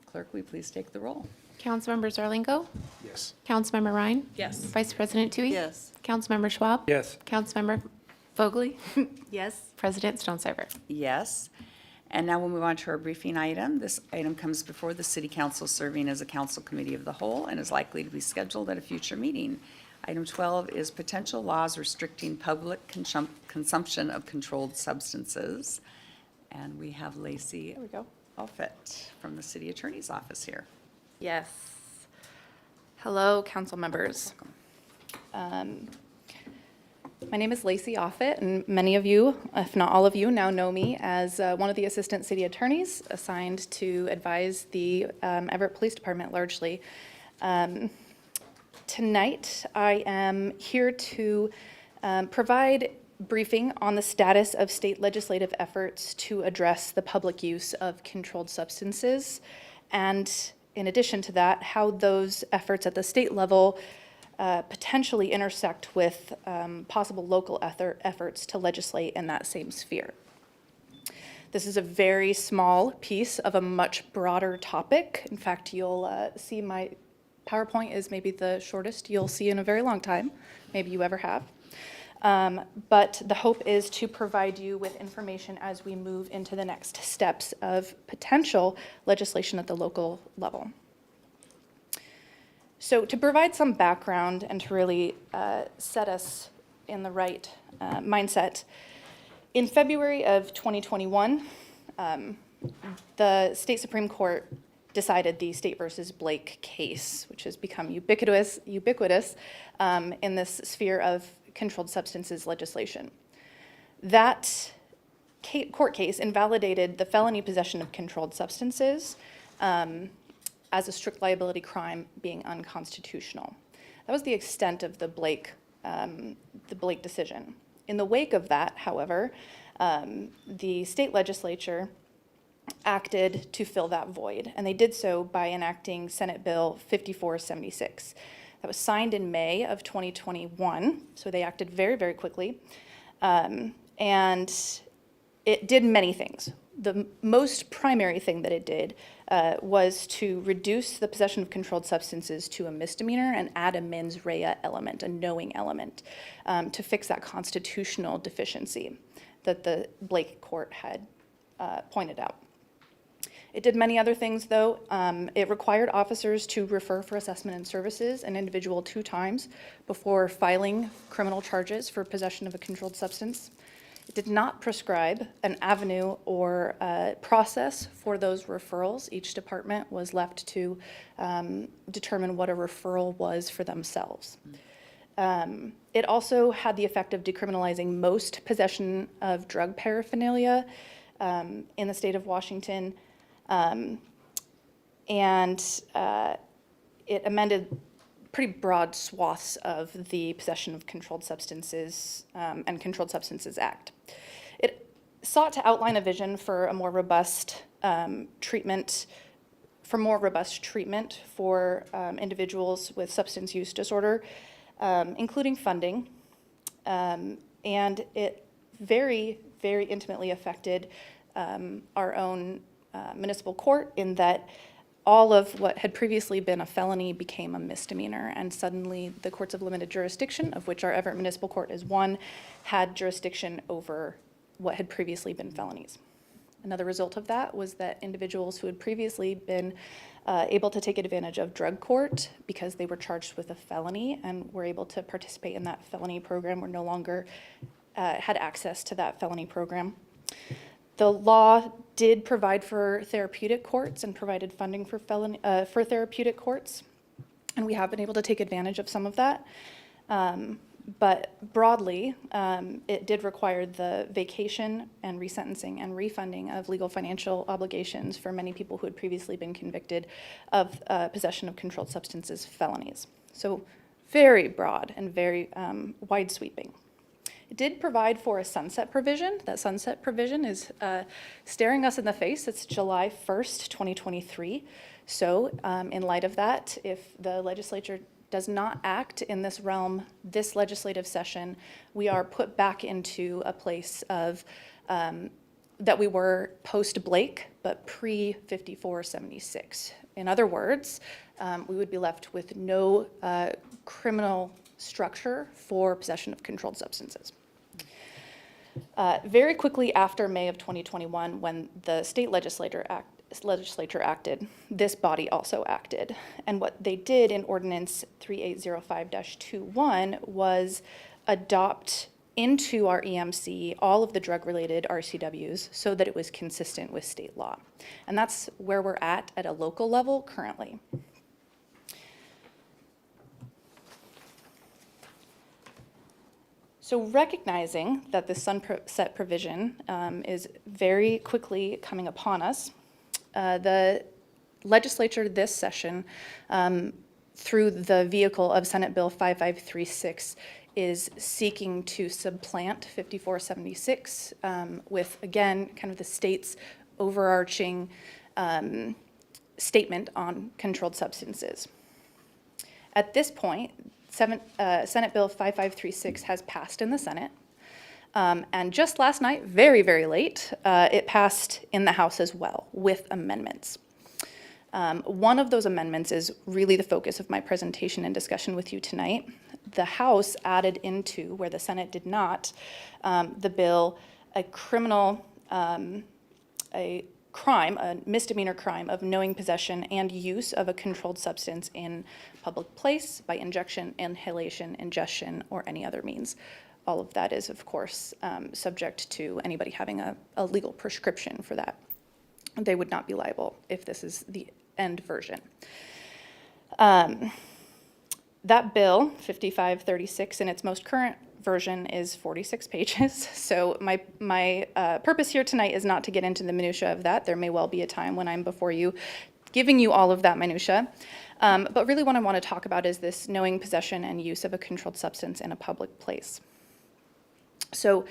Clerk, will you please take the roll? Councilmember Zarlingo. Yes. Councilmember Ryan. Yes. Vice President Tui. Yes. Councilmember Schwab. Yes. Councilmember Vogely. Yes. President Stonecipher. Yes. And now we'll move on to our briefing item. This item comes before the City Council serving as a council committee of the whole and is likely to be scheduled at a future meeting. Item 12 is potential laws restricting public consumption of controlled substances. And we have Lacey There we go. Offit from the City Attorney's Office here. Yes. Hello, council members. My name is Lacey Offit, and many of you, if not all of you, now know me as one of the assistant city attorneys assigned to advise the Everett Police Department largely. Tonight, I am here to provide briefing on the status of state legislative efforts to address the public use of controlled substances, and in addition to that, how those efforts at the state level potentially intersect with possible local efforts to legislate in that same sphere. This is a very small piece of a much broader topic. In fact, you'll see my PowerPoint is maybe the shortest you'll see in a very long time, maybe you ever have. But the hope is to provide you with information as we move into the next steps of potential legislation at the local level. So to provide some background and to really set us in the right mindset, in February of 2021, the state Supreme Court decided the State versus Blake case, which has become ubiquitous in this sphere of controlled substances legislation. That court case invalidated the felony possession of controlled substances as a strict liability crime being unconstitutional. That was the extent of the Blake decision. In the wake of that, however, the state legislature acted to fill that void, and they did so by enacting Senate Bill 5476. That was signed in May of 2021, so they acted very, very quickly. And it did many things. The most primary thing that it did was to reduce the possession of controlled substances to a misdemeanor and add a mens rea element, a knowing element, to fix that constitutional deficiency that the Blake court had pointed out. It did many other things, though. It required officers to refer for assessment and services an individual 2 times before filing criminal charges for possession of a controlled substance. It did not prescribe an avenue or process for those referrals. Each department was left to determine what a referral was for themselves. It also had the effect of decriminalizing most possession of drug paraphernalia in the state of Washington. It amended pretty broad swaths of the Possession of Controlled Substances and Controlled Substances Act. It sought to outline a vision for a more robust treatment for individuals with substance use disorder, including funding, and it very, very intimately affected our own municipal court in that all of what had previously been a felony became a misdemeanor, and suddenly the courts of limited jurisdiction, of which our Everett Municipal Court is one, had jurisdiction over what had previously been felonies. Another result of that was that individuals who had previously been able to take advantage of drug court because they were charged with a felony and were able to participate in that felony program were no longer had access to that felony program. The law did provide for therapeutic courts and provided funding for therapeutic courts, and we have been able to take advantage of some of that. But broadly, it did require the vacation and resentencing and refunding of legal financial obligations for many people who had previously been convicted of possession of controlled substances felonies. So very broad and very wide sweeping. It did provide for a sunset provision. That sunset provision is staring us in the face. It's July 1st, 2023. So in light of that, if the legislature does not act in this realm this legislative session, we are put back into a place of that we were post-Blake, but pre-5476. In other words, we would be left with no criminal structure for possession of controlled substances. Very quickly after May of 2021, when the state legislature acted, this body also acted. And what they did in Ordinance 3805-21 was adopt into our EMC all of the drug-related RCWs so that it was consistent with state law. And that's where we're at a local level currently. So recognizing that the sunset provision is very quickly coming upon us, the legislature this session, through the vehicle of Senate Bill 5536, is seeking to supplant 5476 with, again, kind of the state's overarching statement on controlled substances. At this point, Senate Bill 5536 has passed in the Senate. And just last night, very, very late, it passed in the House as well with amendments. One of those amendments is really the focus of my presentation and discussion with you tonight. The House added into, where the Senate did not, the bill, a misdemeanor crime of knowing possession and use of a controlled substance in public place by injection, inhalation, ingestion, or any other means. All of that is, of course, subject to anybody having a legal prescription for that. They would not be liable if this is the end version. That bill, 5536, in its most current version is 46 pages. So my purpose here tonight is not to get into the minutia of that. There may well be a time when I'm before you giving you all of that minutia. But really what I want to talk about is this knowing possession and use of a controlled substance in a public place. So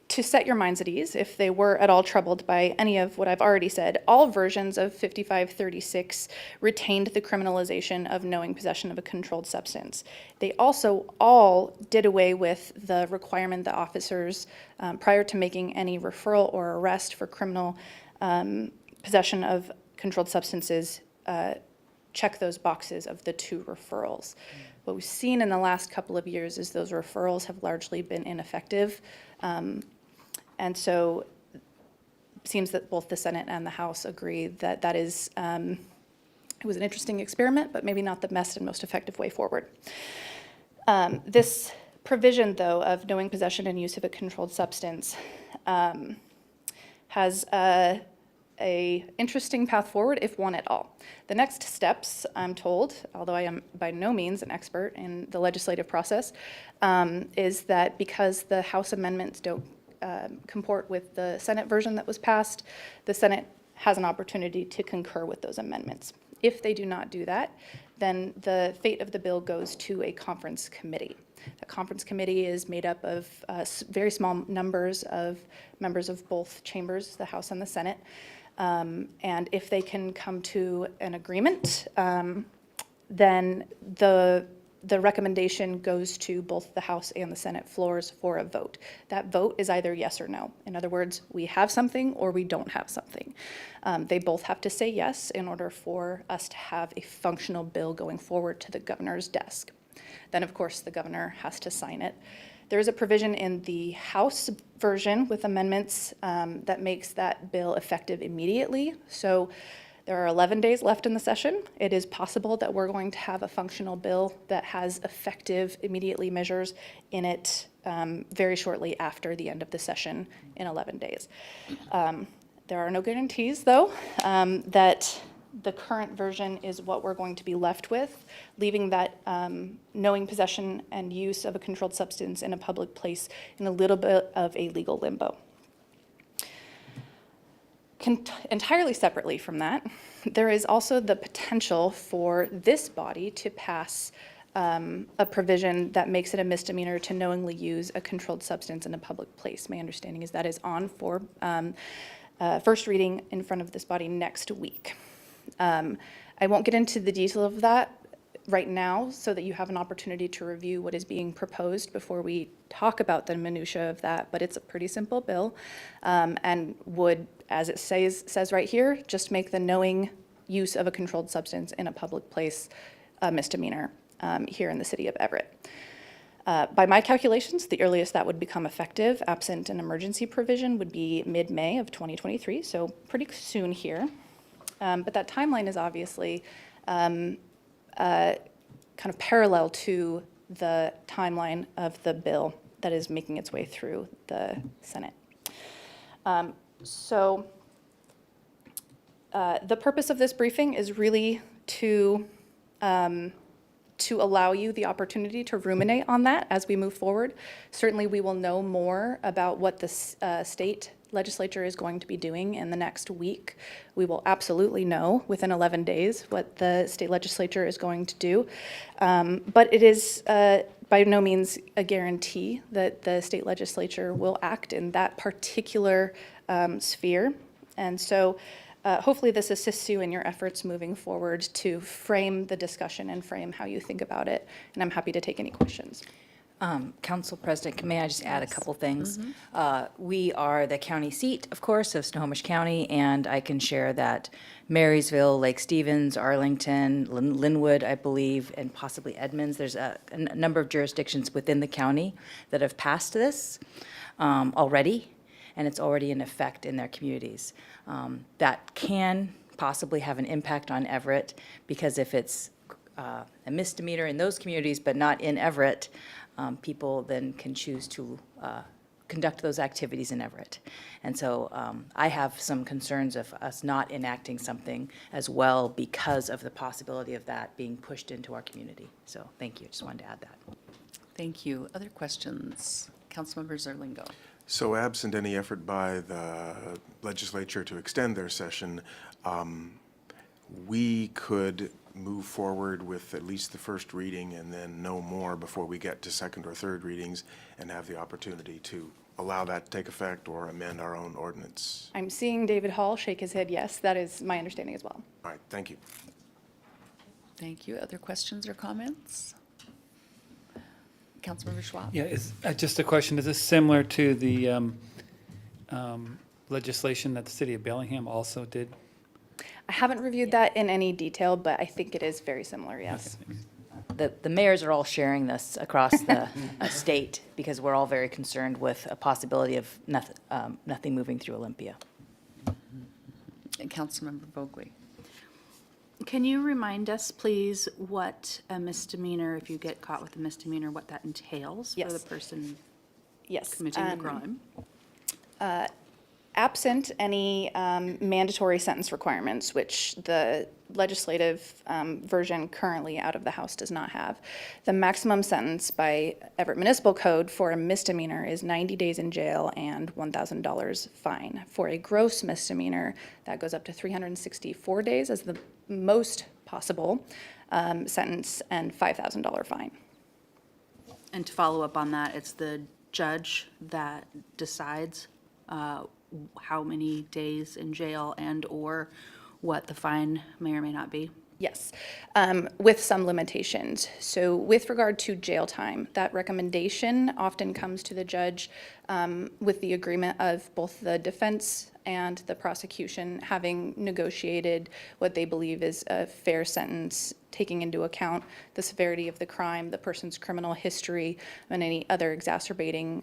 to set your minds at ease, if they were at all troubled by any of what I've already said, all versions of 5536 retained the criminalization of knowing possession of a controlled substance. They also all did away with the requirement that officers, prior to making any referral or arrest for criminal possession of controlled substances, check those boxes of the 2 referrals. What we've seen in the last couple of years is those referrals have largely been ineffective. And so it seems that both the Senate and the House agree that that is, it was an interesting experiment, but maybe not the best and most effective way forward. This provision, though, of knowing possession and use of a controlled substance has a interesting path forward, if one at all. The next steps, I'm told, although I am by no means an expert in the legislative process, is that because the House amendments don't comport with the Senate version that was passed, the Senate has an opportunity to concur with those amendments. If they do not do that, then the fate of the bill goes to a conference committee. The conference committee is made up of very small numbers of members of both chambers, the House and the Senate. And if they can come to an agreement, then the recommendation goes to both the House and the Senate floors for a vote. That vote is either yes or no. In other words, we have something or we don't have something. They both have to say yes in order for us to have a functional bill going forward to the governor's desk. Then, of course, the governor has to sign it. There is a provision in the House version with amendments that makes that bill effective immediately. So there are 11 days left in the session. It is possible that we're going to have a functional bill that has effective immediately measures in it very shortly after the end of the session in 11 days. There are no guarantees, though, that the current version is what we're going to be left with, leaving that knowing possession and use of a controlled substance in a public place in a little bit of a legal limbo. Entirely separately from that, there is also the potential for this body to pass a provision that makes it a misdemeanor to knowingly use a controlled substance in a public place. My understanding is that is on for first reading in front of this body next week. I won't get into the detail of that right now so that you have an opportunity to review what is being proposed before we talk about the minutia of that, but it's a pretty simple bill and would, as it says right here, just make the knowing use of a controlled substance in a public place a misdemeanor here in the city of Everett. By my calculations, the earliest that would become effective, absent an emergency provision, would be mid-May of 2023, so pretty soon here. But that timeline is obviously kind of parallel to the timeline of the bill that is making its way through the Senate. So the purpose of this briefing is really to allow you the opportunity to ruminate on that as we move forward. Certainly we will know more about what the state legislature is going to be doing in the next week. We will absolutely know within 11 days what the state legislature is going to do. But it is by no means a guarantee that the state legislature will act in that particular sphere. And so hopefully this assists you in your efforts moving forward to frame the discussion and frame how you think about it. And I'm happy to take any questions. Council President, may I just add a couple things? We are the county seat, of course, of Snohomish County, and I can share that Marysville, Lake Stevens, Arlington, Linwood, I believe, and possibly Edmonds, there's a number of jurisdictions within the county that have passed this already, and it's already in effect in their communities. That can possibly have an impact on Everett, because if it's a misdemeanor in those communities but not in Everett, people then can choose to conduct those activities in Everett. And so I have some concerns of us not enacting something as well because of the possibility of that being pushed into our community. So thank you, just wanted to add that. Thank you. Other questions? Councilmember Zerlingo. So absent any effort by the legislature to extend their session, we could move forward with at least the first reading and then no more before we get to second or third readings and have the opportunity to allow that to take effect or amend our own ordinance. I'm seeing David Hall shake his head yes. That is my understanding as well. All right, thank you. Thank you. Other questions or comments? Councilmember Schwab. Yeah, it's just a question. Is this similar to the legislation that the city of Bellingham also did? I haven't reviewed that in any detail, but I think it is very similar, yes. The mayors are all sharing this across the state because we're all very concerned with a possibility of nothing moving through Olympia. And Councilmember Vogely. Can you remind us, please, what a misdemeanor, if you get caught with a misdemeanor, what that entails for the Yes. person Yes. committing the crime? Absent any mandatory sentence requirements, which the legislative version currently out of the House does not have, the maximum sentence by Everett Municipal Code for a misdemeanor is 90 days in jail and $1,000 fine. For a gross misdemeanor, that goes up to 364 days as the most possible sentence and $5,000 fine. And to follow up on that, it's the judge that decides how many days in jail and/or what the fine may or may not be? Yes, with some limitations. So with regard to jail time, that recommendation often comes to the judge with the agreement of both the defense and the prosecution having negotiated what they believe is a fair sentence, taking into account the severity of the crime, the person's criminal history, and any other exacerbating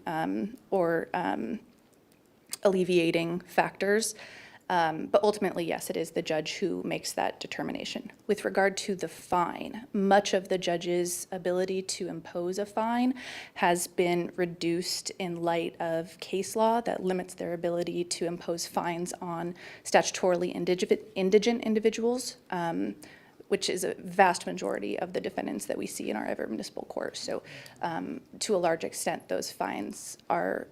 or alleviating factors. But ultimately, yes, it is the judge who makes that determination. With regard to the fine, much of the judge's ability to impose a fine has been reduced in light of case law that limits their ability to impose fines on statutorily indigent individuals, which is a vast majority of the defendants that we see in our Everett Municipal Court. So to a large extent, those fines are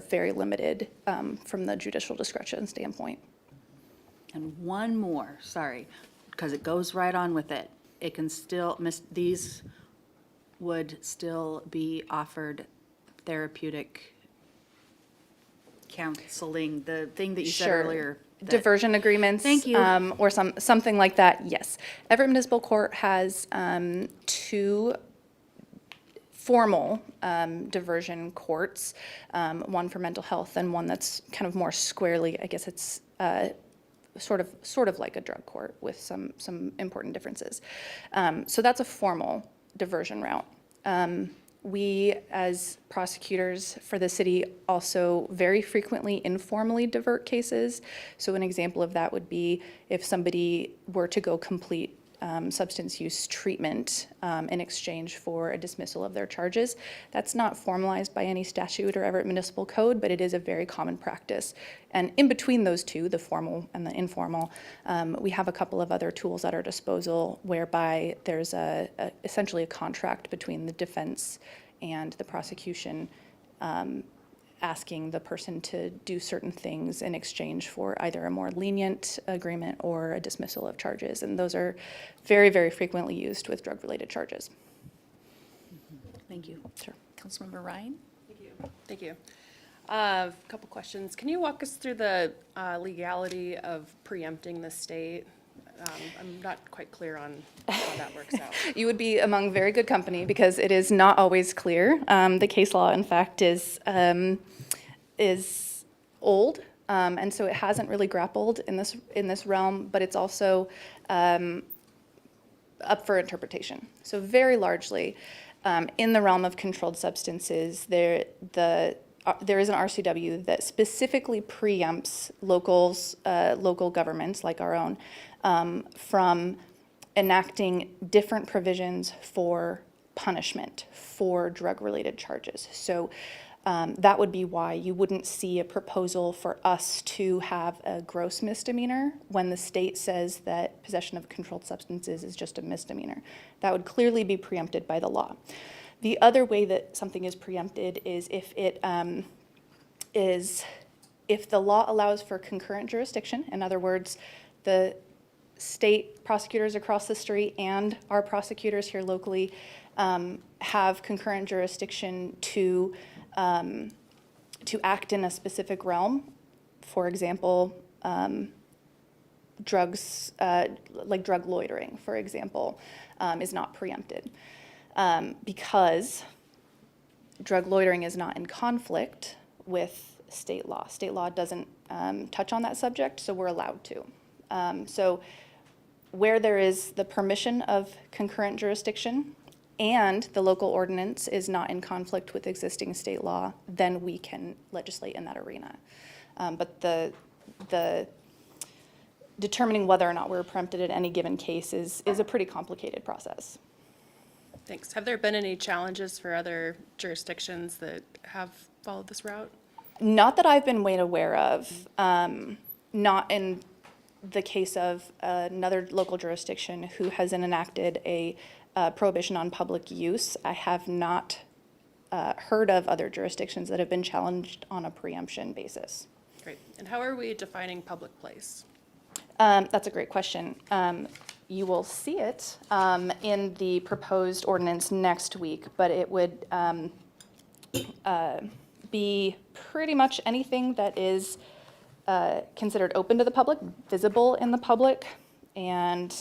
very limited from the judicial discretion standpoint. And one more, sorry, because it goes right on with it. It can still, these would still be offered therapeutic counseling, the thing that you said Sure. earlier. that- Diversion agreements. Thank you. Or something like that, yes. Everett Municipal Court has two formal diversion courts, one for mental health and one that's kind of more squarely, I guess it's sort of like a drug court with some important differences. So that's a formal diversion route. We, as prosecutors for the city, also very frequently informally divert cases. So an example of that would be if somebody were to go complete substance use treatment in exchange for a dismissal of their charges. That's not formalized by any statute or Everett Municipal Code, but it is a very common practice. And in between those two, the formal and the informal, we have a couple of other tools at our disposal whereby there's essentially a contract between the defense and the prosecution asking the person to do certain things in exchange for either a more lenient agreement or a dismissal of charges. And those are very, very frequently used with drug-related charges. Thank you. Sure. Councilmember Ryan? Thank you. A couple questions. Can you walk us through the legality of preempting the state? I'm not quite clear on how that works out. You would be among very good company because it is not always clear. The case law, in fact, is old, and so it hasn't really grappled in this realm. But it's also up for interpretation. So very largely, in the realm of controlled substances, there is an RCW that specifically preempts local governments like our own from enacting different provisions for punishment for drug-related charges. So that would be why you wouldn't see a proposal for us to have a gross misdemeanor when the state says that possession of controlled substances is just a misdemeanor. That would clearly be preempted by the law. The other way that something is preempted is if if the law allows for concurrent jurisdiction. In other words, the state prosecutors across the street and our prosecutors here locally have concurrent jurisdiction to act in a specific realm. For example, drugs, like drug loitering, for example, is not preempted because drug loitering is not in conflict with state law. State law doesn't touch on that subject, so we're allowed to. So where there is the permission of concurrent jurisdiction and the local ordinance is not in conflict with existing state law, then we can legislate in that arena. But the determining whether or not we're preempted in any given case is a pretty complicated process. Thanks. Have there been any challenges for other jurisdictions that have followed this route? Not that I've been made aware of. Not in the case of another local jurisdiction who has enacted a prohibition on public use. I have not heard of other jurisdictions that have been challenged on a preemption basis. Great. And how are we defining public place? That's a great question. You will see it in the proposed ordinance next week, but it would be pretty much anything that is considered open to the public, visible in the public, and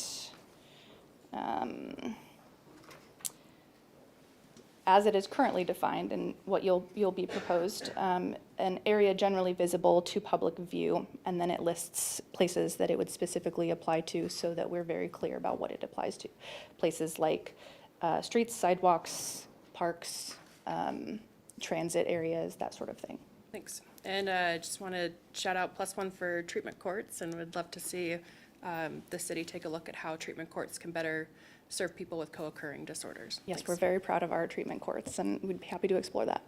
as it is currently defined and what you'll be proposed, an area generally visible to public view, and then it lists places that it would specifically apply to so that we're very clear about what it applies to. Places like streets, sidewalks, parks, transit areas, that sort of thing. Thanks. And I just want to shout out +1 for treatment courts, and would love to see the city take a look at how treatment courts can better serve people with co-occurring disorders. Yes, Thanks. we're very proud of our treatment courts, and we'd be happy to explore that.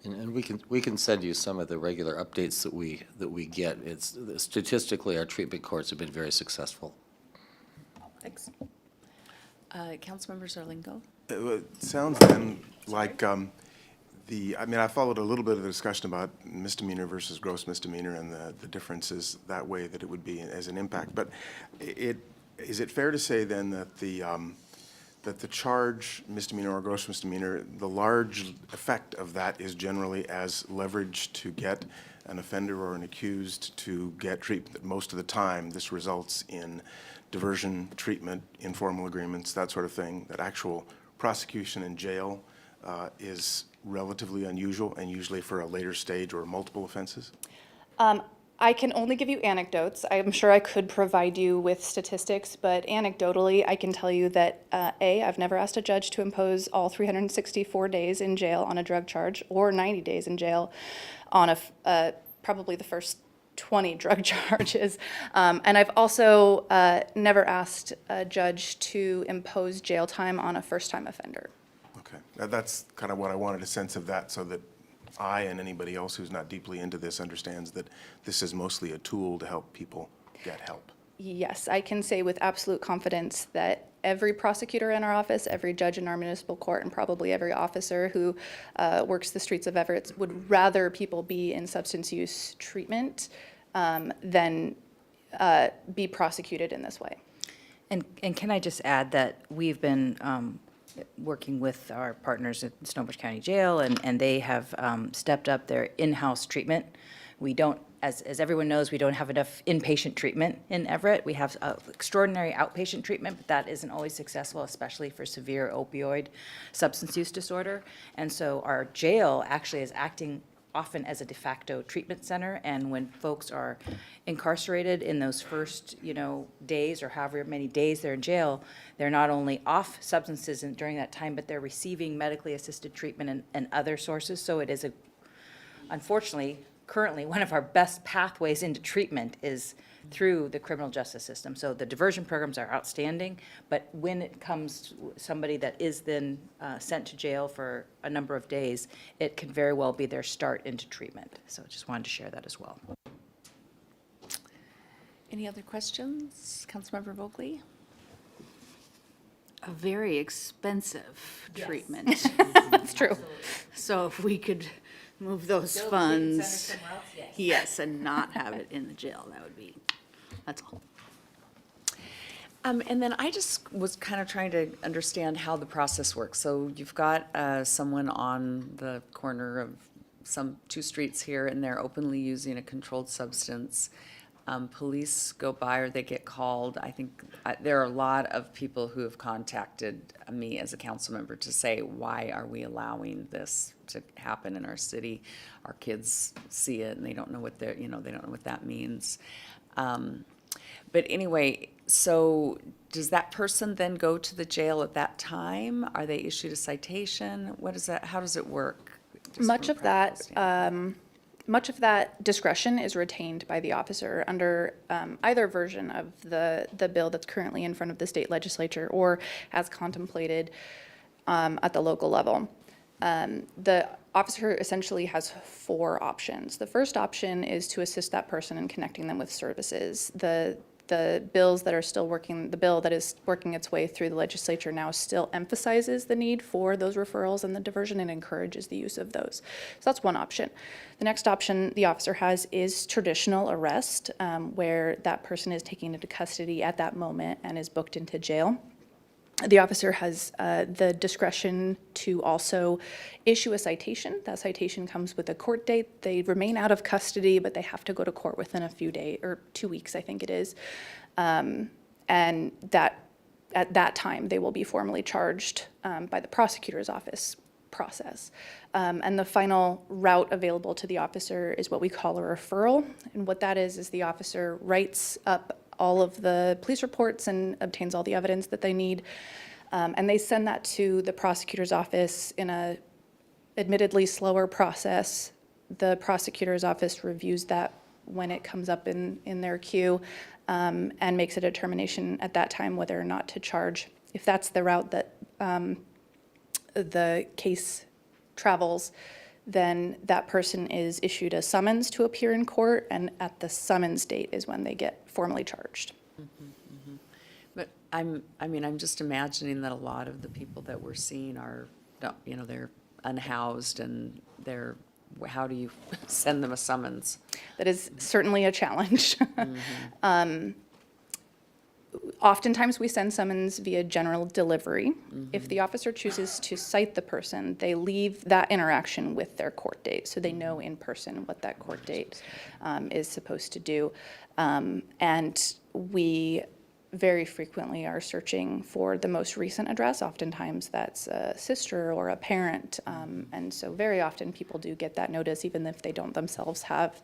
And we can send you some of the regular updates that we get. It's statistically, our treatment courts have been very successful. Thanks. Councilmember Zarlingo? It sounds then like I mean, I followed a little bit of the discussion about misdemeanor versus gross misdemeanor and the differences that way that it would be as an impact. But is it fair to say then that the charge, misdemeanor or gross misdemeanor, the large effect of that is generally as leverage to get an offender or an accused to get treatment? Most of the time, this results in diversion, treatment, informal agreements, that sort of thing, that actual prosecution in jail is relatively unusual and usually for a later stage or multiple offenses? I can only give you anecdotes. I'm sure I could provide you with statistics, but anecdotally, I can tell you that I've never asked a judge to impose all 364 days in jail on a drug charge or 90 days in jail on probably the first 20 drug charges. And I've also never asked a judge to impose jail time on a first-time offender. Okay, that's kind of what I wanted, a sense of that, so that I and anybody else who's not deeply into this understands that this is mostly a tool to help people get help. Yes, I can say with absolute confidence that every prosecutor in our office, every judge in our municipal court, and probably every officer who works the streets of Everett would rather people be in substance use treatment than be prosecuted in this way. And can I just add that we've been working with our partners at Stonebridge County Jail, and they have stepped up their in-house treatment. We don't, as everyone knows, we don't have enough inpatient treatment in Everett. We have extraordinary outpatient treatment, but that isn't always successful, especially for severe opioid substance use disorder. And so our jail actually is acting often as a de facto treatment center, and when folks are incarcerated in those first, days or however many days they're in jail, they're not only off substances during that time, but they're receiving medically assisted treatment and other sources. So it is unfortunately, currently, one of our best pathways into treatment is through the criminal justice system. So the diversion programs are outstanding, but when it comes to somebody that is then sent to jail for a number of days, it can very well be their start into treatment. So just wanted to share that as well. Any other questions? Councilmember Vogely? a very expensive treatment. That's true. So if we could move those funds, yes, and not have it in the jail, that would be, that's all. And then I just was kind of trying to understand how the process works. So you've got someone on the corner of two streets here, and they're openly using a controlled substance. Police go by or they get called. I think there are a lot of people who have contacted me as a council member to say, why are we allowing this to happen in our city? Our kids see it and they don't know what they don't know what that means. But anyway, so does that person then go to the jail at that time? Are they issued a citation? What is that? How does it work? Just Much from a of practical that, standpoint. much of that discretion is retained by the officer under either version of the bill that's currently in front of the state legislature or as contemplated at the local level. The officer essentially has 4 options. The first option is to assist that person in connecting them with services. The bills that are still working, the bill that is working its way through the legislature now still emphasizes the need for those referrals and the diversion and encourages the use of those. So that's one option. The next option the officer has is traditional arrest, where that person is taken into custody at that moment and is booked into jail. The officer has the discretion to also issue a citation. That citation comes with a court date. They remain out of custody, but they have to go to court within a few days, or 2 weeks, I think it is. And that at that time, they will be formally charged by the prosecutor's office process. And the final route available to the officer is what we call a referral. And what that is the officer writes up all of the police reports and obtains all the evidence that they need. And they send that to the prosecutor's office in a admittedly slower process. The prosecutor's office reviews that when it comes up in their queue and makes a determination at that time whether or not to charge. If that's the route that the case travels, then that person is issued a summons to appear in court, and at the summons date is when they get formally charged. But I'm just imagining that a lot of the people that we're seeing are, they're unhoused and how do you send them a summons? That is certainly a challenge. Oftentimes, we send summons via general delivery. If the officer chooses to cite the person, they leave that interaction with their court date, so they know in person what that court date is supposed to do. And we very frequently are searching for the most recent address. Oftentimes, that's a sister or a parent. And so very often, people do get that notice, even if they don't themselves have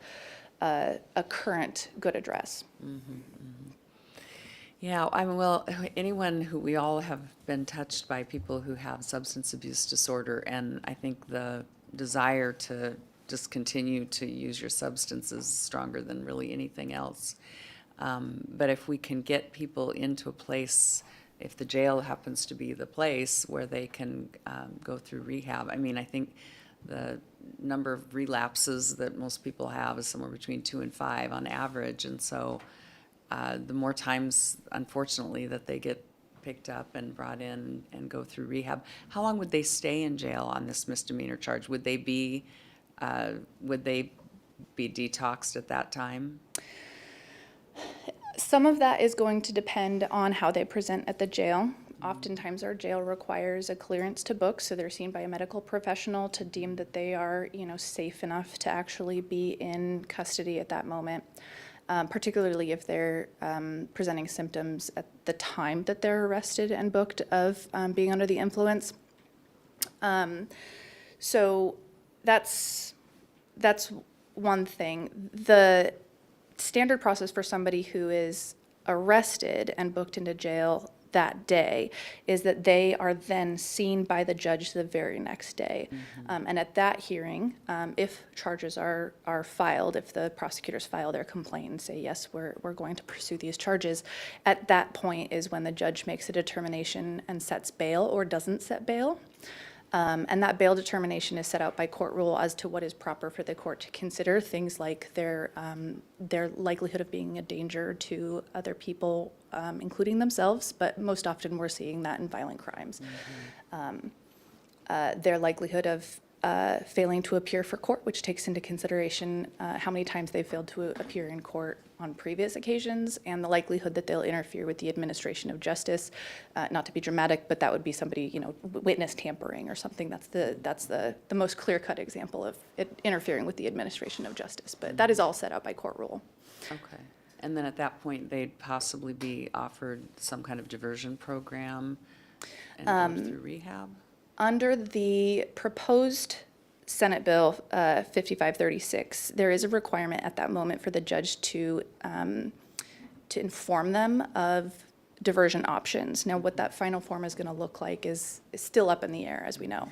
a current good address. Yeah, we all have been touched by people who have substance abuse disorder, and I think the desire to just continue to use your substance is stronger than really anything else. But if we can get people into a place, if the jail happens to be the place where they can go through rehab, I think the number of relapses that most people have is somewhere between 2 and 5 on average, and so the more times, unfortunately, that they get picked up and brought in and go through rehab, how long would they stay in jail on this misdemeanor charge? Would they be detoxed at that time? Some of that is going to depend on how they present at the jail. Oftentimes, our jail requires a clearance to book, so they're seen by a medical professional to deem that they are, safe enough to actually be in custody at that moment. Particularly if they're presenting symptoms at the time that they're arrested and booked of being under the influence. So that's one thing. The standard process for somebody who is arrested and booked into jail that day is that they are then seen by the judge the very next day. And at that hearing, if charges are filed, if the prosecutors file their complaint and say, yes, we're going to pursue these charges, at that point is when the judge makes a determination and sets bail or doesn't set bail. And that bail determination is set out by court rule as to what is proper for the court to consider, things like their likelihood of being a danger to other people, including themselves, but most often we're seeing that in violent crimes. Their likelihood of failing to appear for court, which takes into consideration how many times they failed to appear in court on previous occasions, and the likelihood that they'll interfere with the administration of justice. Not to be dramatic, but that would be somebody, witness tampering or something. That's the most clear-cut example of it interfering with the administration of justice. But that is all set out by court rule. Okay. And then at that point, they'd possibly be offered some kind of diversion program and go through rehab? Under the proposed Senate Bill 5536, there is a requirement at that moment for the judge to inform them of diversion options. Now, what that final form is going to look like is still up in the air, as we know.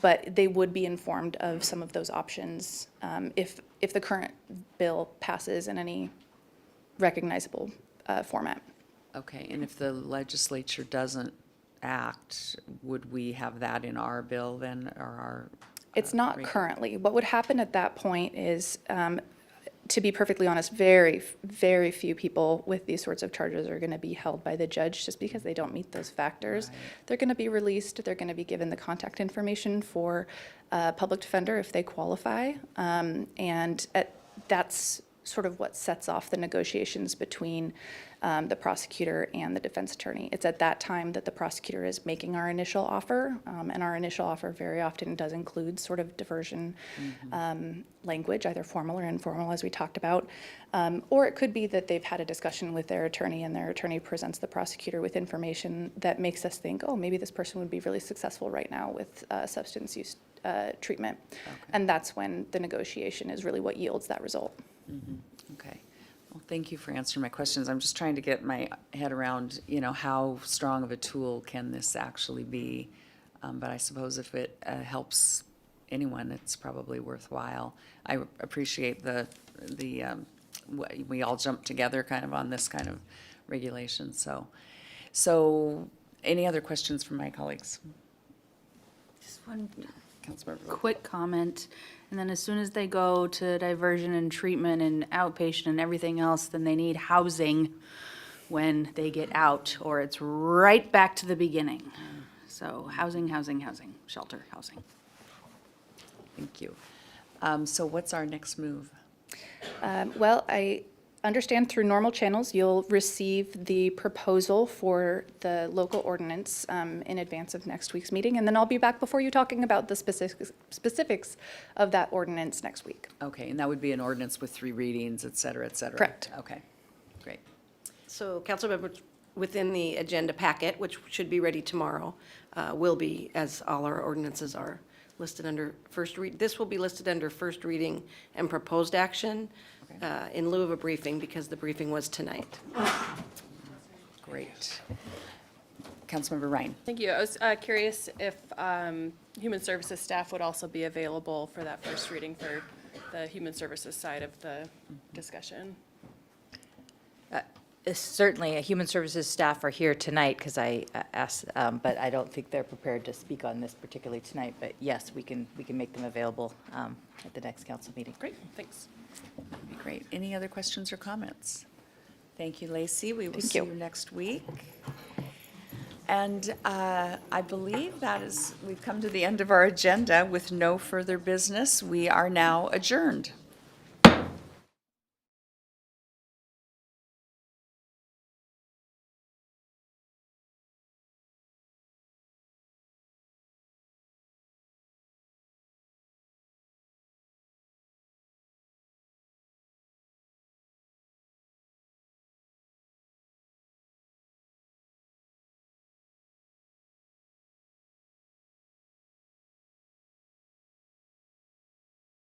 But they would be informed of some of those options if the current bill passes in any recognizable format. Okay, and if the legislature doesn't act, would we have that in our bill then, or our? It's not currently. What would happen at that point is, to be perfectly honest, very, very few people with these sorts of charges are going to be held by the judge just because they don't meet those factors. Right. They're going to be released. They're going to be given the contact information for a public defender if they qualify. That's sort of what sets off the negotiations between the prosecutor and the defense attorney. It's at that time that the prosecutor is making our initial offer, and our initial offer very often does include sort of diversion language, either formal or informal, as we talked about. Or it could be that they've had a discussion with their attorney, and their attorney presents the prosecutor with information that makes us think, oh, maybe this person would be really successful right now with substance use treatment. Okay. And that's when the negotiation is really what yields that result. Okay. Well, thank you for answering my questions. I'm just trying to get my head around, how strong of a tool can this actually be? But I suppose if it helps anyone, it's probably worthwhile. I appreciate we all jump together kind of on this kind of regulation. So any other questions from my colleagues? Just one Councilmember Vogel. quick comment, and then as soon as they go to diversion and treatment and outpatient and everything else, then they need housing when they get out, or it's right back to the beginning. So housing, shelter, housing. Thank you. So what's our next move? Well, I understand through normal channels, you'll receive the proposal for the local ordinance in advance of next week's meeting, and then I'll be back before you talking about the specifics of that ordinance next week. Okay, and that would be an ordinance with 3 readings, et cetera, et cetera? Correct. Okay, great. So council members, within the agenda packet, which should be ready tomorrow, will be, as all our ordinances are, listed under first read. This will be listed under first reading and proposed action in lieu of a briefing, because the briefing was tonight. Great. Councilmember Ryan. Thank you. I was curious if Human Services staff would also be available for that first reading for the Human Services side of the discussion. Certainly, Human Services staff are here tonight because I asked, but I don't think they're prepared to speak on this particularly tonight. But yes, we can make them available at the next council meeting. Great, thanks. That'd be great. Any other questions or comments? Thank you, Lacey. We will see you next week. And I believe we've come to the end of our agenda with no further business. We are now adjourned.